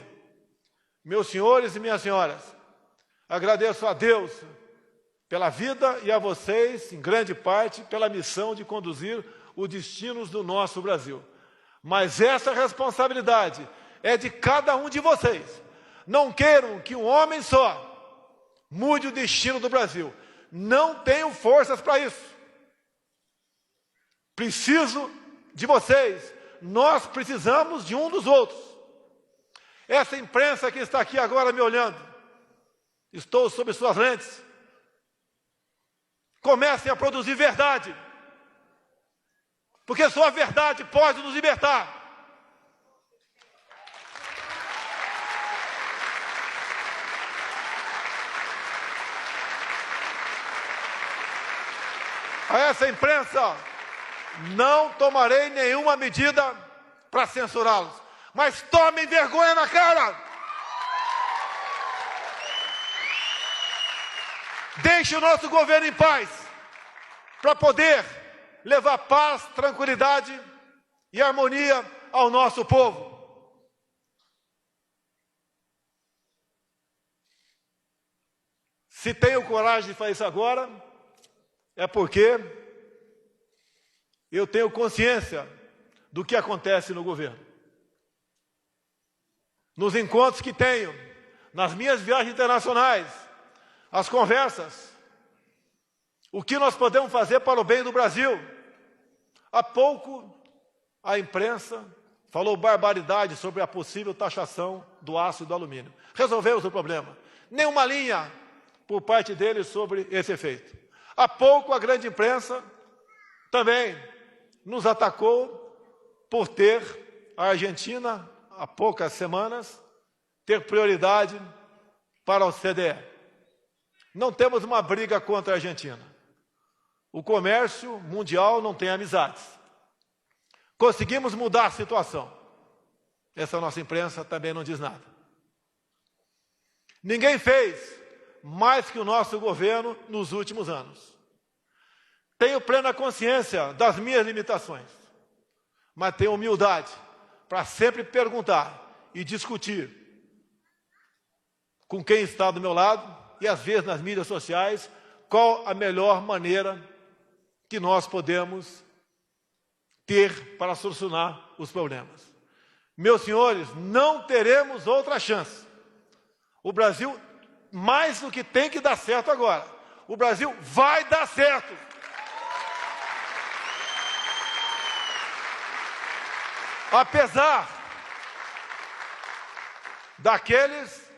Meus senhores e minhas senhoras, agradeço a Deus pela vida e a vocês, em grande parte, pela missão de conduzir os destinos do nosso Brasil. Mas essa responsabilidade é de cada um de vocês. Não queiram que um homem só mude o destino do Brasil. Não tenho forças para isso. Preciso de vocês. Nós precisamos de um dos outros. Essa imprensa que está aqui agora me olhando, estou sob suas lentes. Comecem a produzir verdade. Porque só a verdade pode nos libertar. A essa imprensa, não tomarei nenhuma medida para censurá-los. Mas tomem vergonha na cara! Deixe o nosso governo em paz, para poder levar paz, tranquilidade e harmonia ao nosso povo. Se tenho coragem de fazer isso agora, é porque eu tenho consciência do que acontece no governo. Nos encontros que tenho, nas minhas viagens internacionais, as conversas, o que nós podemos fazer para o bem do Brasil. Há pouco, a imprensa falou barbaridade sobre a possível taxação do aço e do alumínio. Resolvemos o problema. Nenhuma linha por parte deles sobre esse efeito. Há pouco, a grande imprensa também nos atacou por ter a Argentina, há poucas semanas, ter prioridade para o CDE. Não temos uma briga contra a Argentina. O comércio mundial não tem amizades. Conseguimos mudar a situação. Essa nossa imprensa também não diz nada. Ninguém fez mais que o nosso governo nos últimos anos. Tenho plena consciência das minhas limitações, mas tenho humildade para sempre perguntar e discutir com quem está do meu lado e às vezes nas mídias sociais qual a melhor maneira que nós podemos ter para solucionar os problemas. Meus senhores, não teremos outra chance. O Brasil, mais do que tem que dar certo agora, o Brasil vai dar certo. Apesar daqueles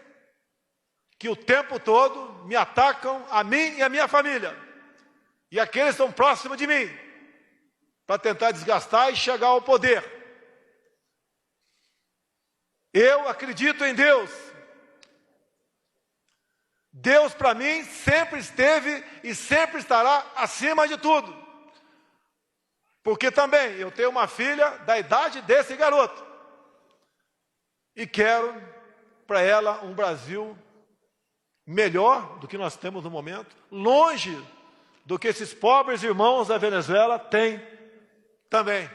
que o tempo todo me atacam, a mim e a minha família, e aqueles que estão próximos de mim, para tentar desgastar e chegar ao poder. Eu acredito em Deus. Deus, para mim, sempre esteve e sempre estará acima de tudo. Porque também eu tenho uma filha da idade desse garoto. E quero para ela um Brasil melhor do que nós temos no momento, longe do que esses pobres irmãos da Venezuela têm também.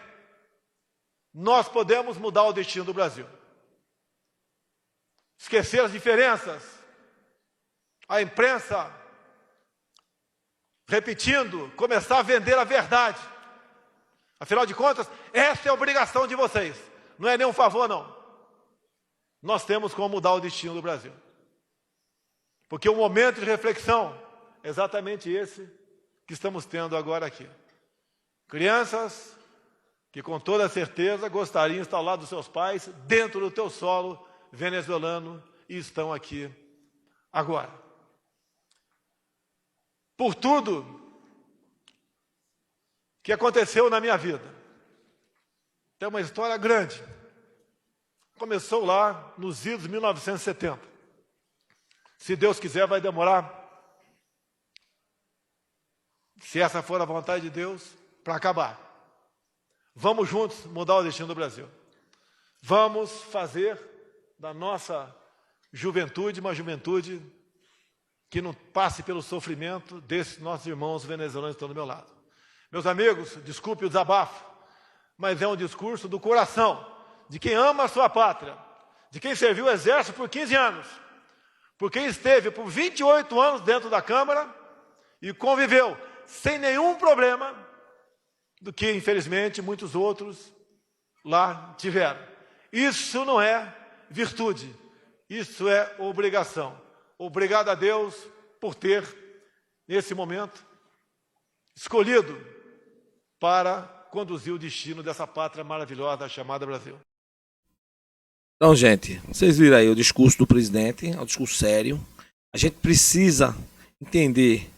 Nós podemos mudar o destino do Brasil. Esquecer as diferenças. A imprensa, repetindo, começar a vender a verdade. Afinal de contas, essa é a obrigação de vocês. Não é nenhum favor, não. Nós temos como mudar o destino do Brasil. Porque o momento de reflexão é exatamente esse que estamos tendo agora aqui. Crianças que com toda certeza gostariam de estar ao lado dos seus pais, dentro do teu solo venezuelano, e estão aqui agora. Por tudo que aconteceu na minha vida. Tem uma história grande. Começou lá nos idos de 1970. Se Deus quiser, vai demorar, se essa for a vontade de Deus, para acabar. Vamos juntos mudar o destino do Brasil. Vamos fazer da nossa juventude uma juventude que não passe pelo sofrimento desses nossos irmãos venezuelanos que estão do meu lado. Meus amigos, desculpe o desabafo, mas é um discurso do coração, de quem ama a sua pátria, de quem serviu o Exército por 15 anos, por quem esteve por 28 anos dentro da Câmara e conviveu sem nenhum problema do que, infelizmente, muitos outros lá tiveram. Isso não é virtude, isso é obrigação. Obrigado a Deus por ter, nesse momento, escolhido para conduzir o destino dessa pátria maravilhosa chamada Brasil. Então, gente, vocês viram aí o discurso do presidente, é um discurso sério. A gente precisa entender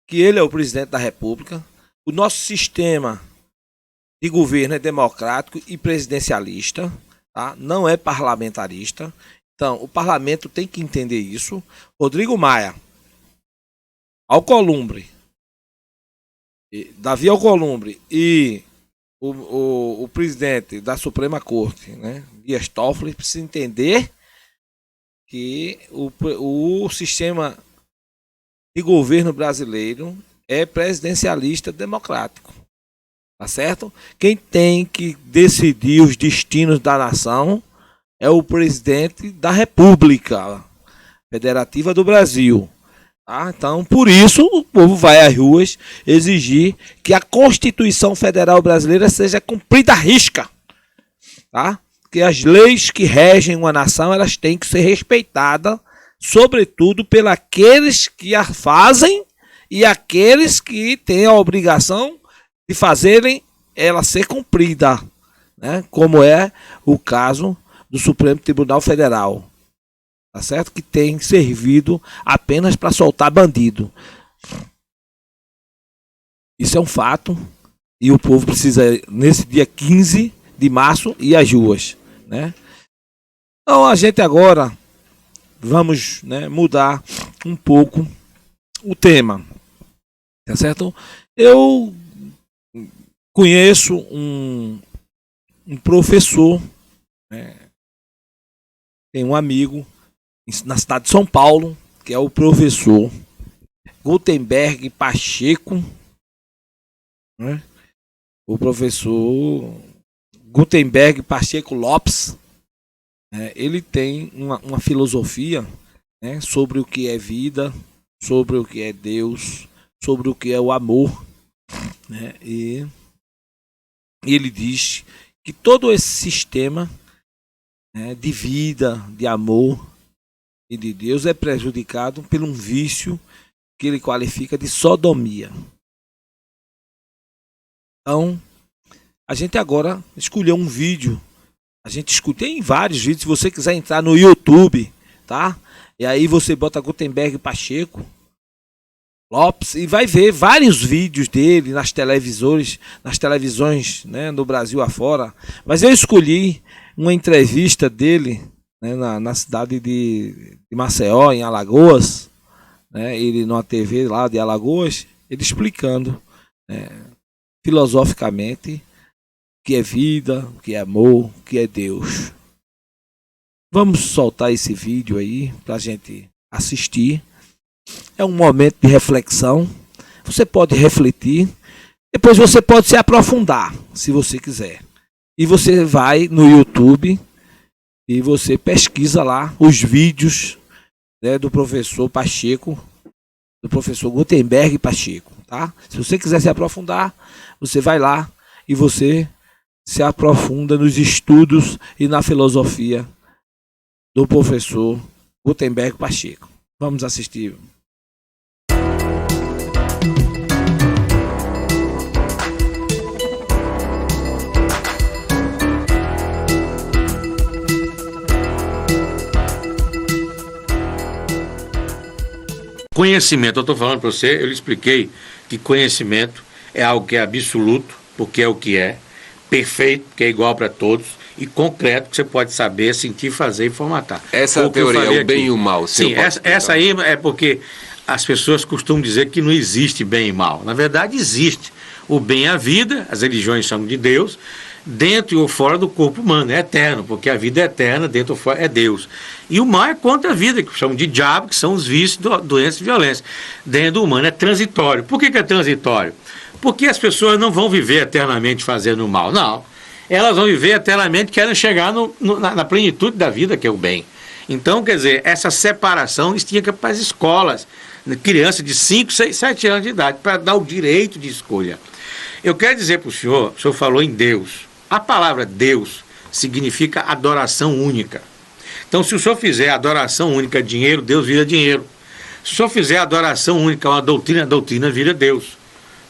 que ele é o presidente da República. O nosso sistema de governo é democrático e presidencialista, tá? Não é parlamentarista. Então, o parlamento tem que entender isso. Rodrigo Maia, Alcolumbre, Davi Alcolumbre e o presidente da Suprema Corte, né, Dias Toffoli, precisa entender que o sistema de governo brasileiro é presidencialista democrático. Tá certo? Quem tem que decidir os destinos da nação é o presidente da República Federativa do Brasil. Tá? Então, por isso, o povo vai às ruas exigir que a Constituição Federal Brasileira seja cumprida à risca. Tá? Que as leis que regem uma nação, elas têm que ser respeitadas, sobretudo pelos aqueles que a fazem e aqueles que têm a obrigação de fazerem ela ser cumprida, né? Como é o caso do Supremo Tribunal Federal. Tá certo? Que tem servido apenas para soltar bandido. Isso é um fato. E o povo precisa, nesse dia 15 de março, ir às ruas, né? Então, a gente agora vamos, né, mudar um pouco o tema. Tá certo? Eu conheço um professor, né? Tem um amigo na cidade de São Paulo, que é o professor Gutenberg Pacheco, né? O professor Gutenberg Pacheco Lopes, né? Ele tem uma filosofia, né, sobre o que é vida, sobre o que é Deus, sobre o que é o amor, né? E ele diz que todo esse sistema, né, de vida, de amor e de Deus é prejudicado por um vício que ele qualifica de sodomia. Então, a gente agora escolheu um vídeo. A gente escuta em vários vídeos. Se você quiser entrar no YouTube, tá? E aí você bota Gutenberg Pacheco Lopes e vai ver vários vídeos dele nas televisões, né, no Brasil afora. Mas eu escolhi uma entrevista dele, né, na cidade de Maceió, em Alagoas, né, ele numa TV lá de Alagoas, ele explicando, né, filosoficamente o que é vida, o que é amor, o que é Deus. Vamos soltar esse vídeo aí para a gente assistir. É um momento de reflexão. Você pode refletir. Depois você pode se aprofundar, se você quiser. E você vai no YouTube e você pesquisa lá os vídeos, né, do professor Pacheco, do professor Gutenberg Pacheco, tá? Se você quiser se aprofundar, você vai lá e você se aprofunda nos estudos e na filosofia do professor Gutenberg Pacheco. Vamos assistir. Conhecimento, eu estou falando para você, eu lhe expliquei que conhecimento é algo que é absoluto, porque é o que é, perfeito, porque é igual para todos, e concreto que você pode saber, sentir, fazer e formatar. Essa teoria é o bem e o mal. Sim, essa aí é porque as pessoas costumam dizer que não existe bem e mal. Na verdade, existe. O bem é a vida, as religiões chamam de Deus, dentro ou fora do corpo humano, é eterno, porque a vida é eterna, dentro ou fora é Deus. E o mal é contra a vida, que chamam de diabo, que são os vícios, doenças e violência. Dentro do humano é transitório. Por que é transitório? Porque as pessoas não vão viver eternamente fazendo o mal, não. Elas vão viver eternamente, querem chegar na plenitude da vida, que é o bem. Então, quer dizer, essa separação tinha que ir para as escolas, criança de 5, 6, 7 anos de idade, para dar o direito de escolha. Eu quero dizer para o senhor falou em Deus. A palavra Deus significa adoração única. Então, se o senhor fizer adoração única dinheiro, Deus vira dinheiro. Se o senhor fizer adoração única uma doutrina, a doutrina vira Deus.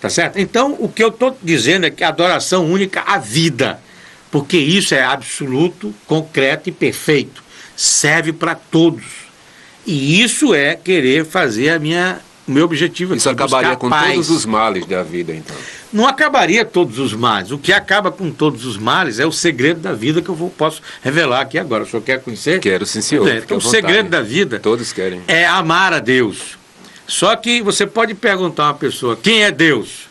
Tá certo? Então, o que eu estou dizendo é que a adoração única a vida, porque isso é absoluto, concreto e perfeito. Serve para todos. E isso é querer fazer o meu objetivo aqui. Isso acabaria com todos os males da vida, então. Não acabaria todos os males. O que acaba com todos os males é o segredo da vida que eu posso revelar aqui agora. O senhor quer conhecer? Quero, sim, senhor. Então, o segredo da vida todos querem. É amar a Deus. Só que você pode perguntar a uma pessoa, quem é Deus?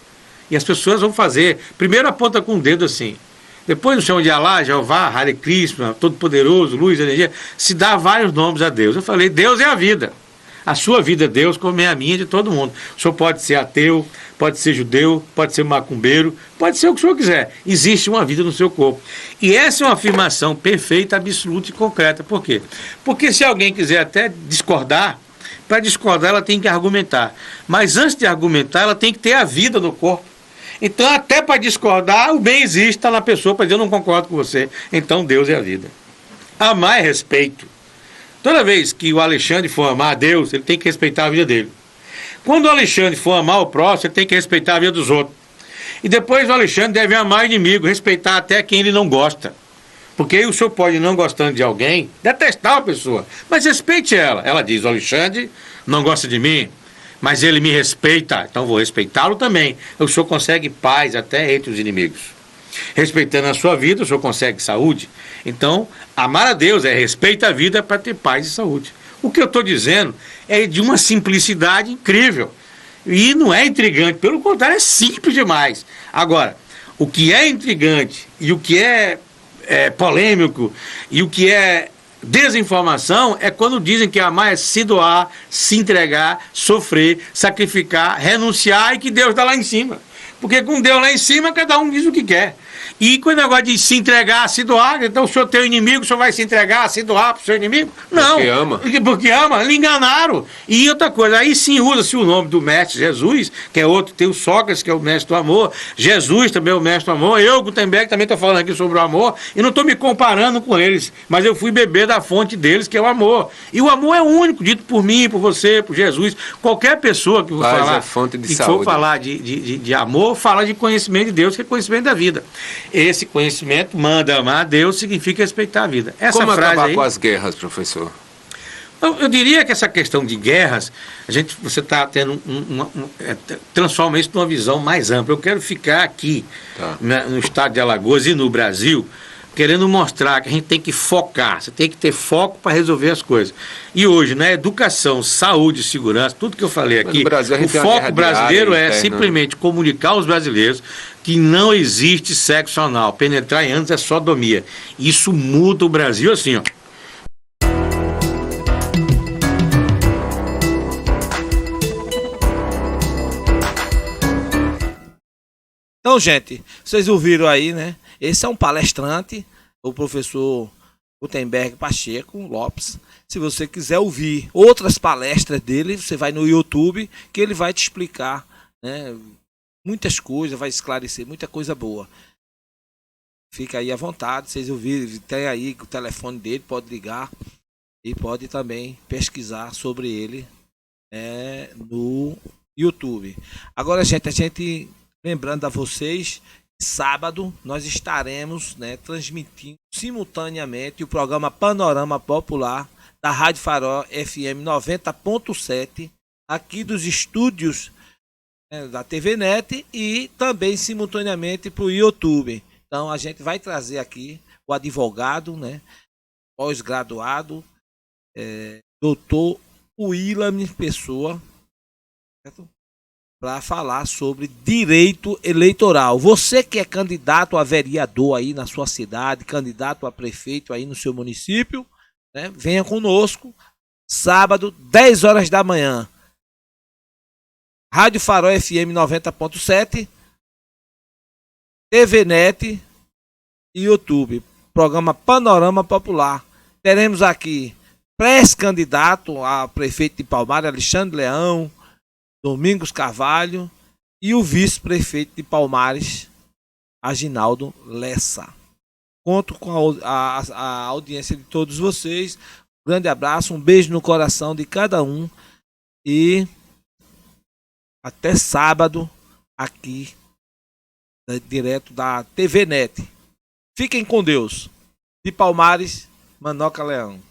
E as pessoas vão fazer. Primeiro aponta com o dedo assim. Depois o chamam de Alá, Jeová, Hare Krishna, Todo-Poderoso, Luz, Energia. Se dá vários nomes a Deus. Eu falei, Deus é a vida. A sua vida é Deus, como é a minha, de todo mundo. O senhor pode ser ateu, pode ser judeu, pode ser macumbeiro, pode ser o que o senhor quiser. Existe uma vida no seu corpo. E essa é uma afirmação perfeita, absoluta e concreta. Por quê? Porque se alguém quiser até discordar, para discordar ela tem que argumentar. Mas antes de argumentar, ela tem que ter a vida no corpo. Então, até para discordar, o bem existe, está na pessoa para dizer, eu não concordo com você. Então, Deus é a vida. Amar é respeito. Toda vez que o Alexandre for amar a Deus, ele tem que respeitar a vida dele. Quando o Alexandre for amar o próximo, ele tem que respeitar a vida dos outros. E depois o Alexandre deve amar o inimigo, respeitar até quem ele não gosta. Porque aí o senhor pode, não gostando de alguém, detestar a pessoa, mas respeite ela. Ela diz, o Alexandre não gosta de mim, mas ele me respeita, então vou respeitá-lo também. O senhor consegue paz até entre os inimigos. Respeitando a sua vida, o senhor consegue saúde. Então, amar a Deus é respeito à vida para ter paz e saúde. O que eu estou dizendo é de uma simplicidade incrível. E não é intrigante, pelo contrário, é simples demais. Agora, o que é intrigante e o que é polêmico e o que é desinformação é quando dizem que amar é se doar, se entregar, sofrer, sacrificar, renunciar e que Deus está lá em cima. Porque com Deus lá em cima, cada um diz o que quer. E quando o negócio de se entregar, se doar, então o senhor tem um inimigo, o senhor vai se entregar, se doar para o seu inimigo? Não. Porque ama. Porque ama, lhe enganaram. E outra coisa, aí sim usa-se o nome do mestre Jesus, que é outro, tem o Sócrates, que é o mestre do amor, Jesus também é o mestre do amor, eu, Gutenberg, também estou falando aqui sobre o amor, e não estou me comparando com eles, mas eu fui beber da fonte deles, que é o amor. E o amor é único, dito por mim, por você, por Jesus, qualquer pessoa que for falar, fonte de que saúde. for falar de amor, fala de conhecimento de Deus, que é conhecimento da vida. Esse conhecimento, manda amar a Deus, significa respeitar a vida. Essa Como frase acabar aí, com as guerras, professor? eu diria que essa questão de guerras, você está tendo transforma isso numa visão mais ampla. Eu quero ficar aqui, no estado de Alagoas e no Brasil, querendo mostrar que a gente tem que focar, você tem que ter foco para resolver as coisas. E hoje, na educação, saúde, segurança, tudo que eu falei aqui, o foco brasileiro é simplesmente comunicar aos brasileiros que não existe sexo anal. Penetrar em anos é sodomia. Isso muda o Brasil assim, ó. Então, gente, vocês ouviram aí, né? Esse é um palestrante, o professor Gutenberg Pacheco Lopes. Se você quiser ouvir outras palestras dele, você vai no YouTube, que ele vai te explicar, né, muitas coisas, vai esclarecer muita coisa boa. Fica aí à vontade, vocês ouviram, tem aí o telefone dele, pode ligar e pode também pesquisar sobre ele no YouTube. Agora, gente, lembrando a vocês, sábado nós estaremos, né, transmitindo simultaneamente o programa Panorama Popular da Rádio Farol FM 90.7, aqui dos estúdios, né, da TV Net, e também simultaneamente para o YouTube. Então a gente vai trazer aqui o o advogado, né, pós-graduado, doutor William Pessoa, para falar sobre direito eleitoral. Você que é candidato a vereador aí na sua cidade, candidato a prefeito aí no seu município, né, venha conosco, sábado, 10 horas da manhã. Rádio Farol FM 90.7, TVNet e YouTube. Programa Panorama Popular. Teremos aqui pré-candidato a prefeito de Palmares, Alexandre Leão, Domingos Carvalho, e o vice-prefeito de Palmares, Aginaldo Lessa. Conto com a audiência de todos vocês. Um grande abraço, um beijo no coração de cada um e até sábado aqui, direto da TVNet. Fiquem com Deus. De Palmares, Manoca Leão.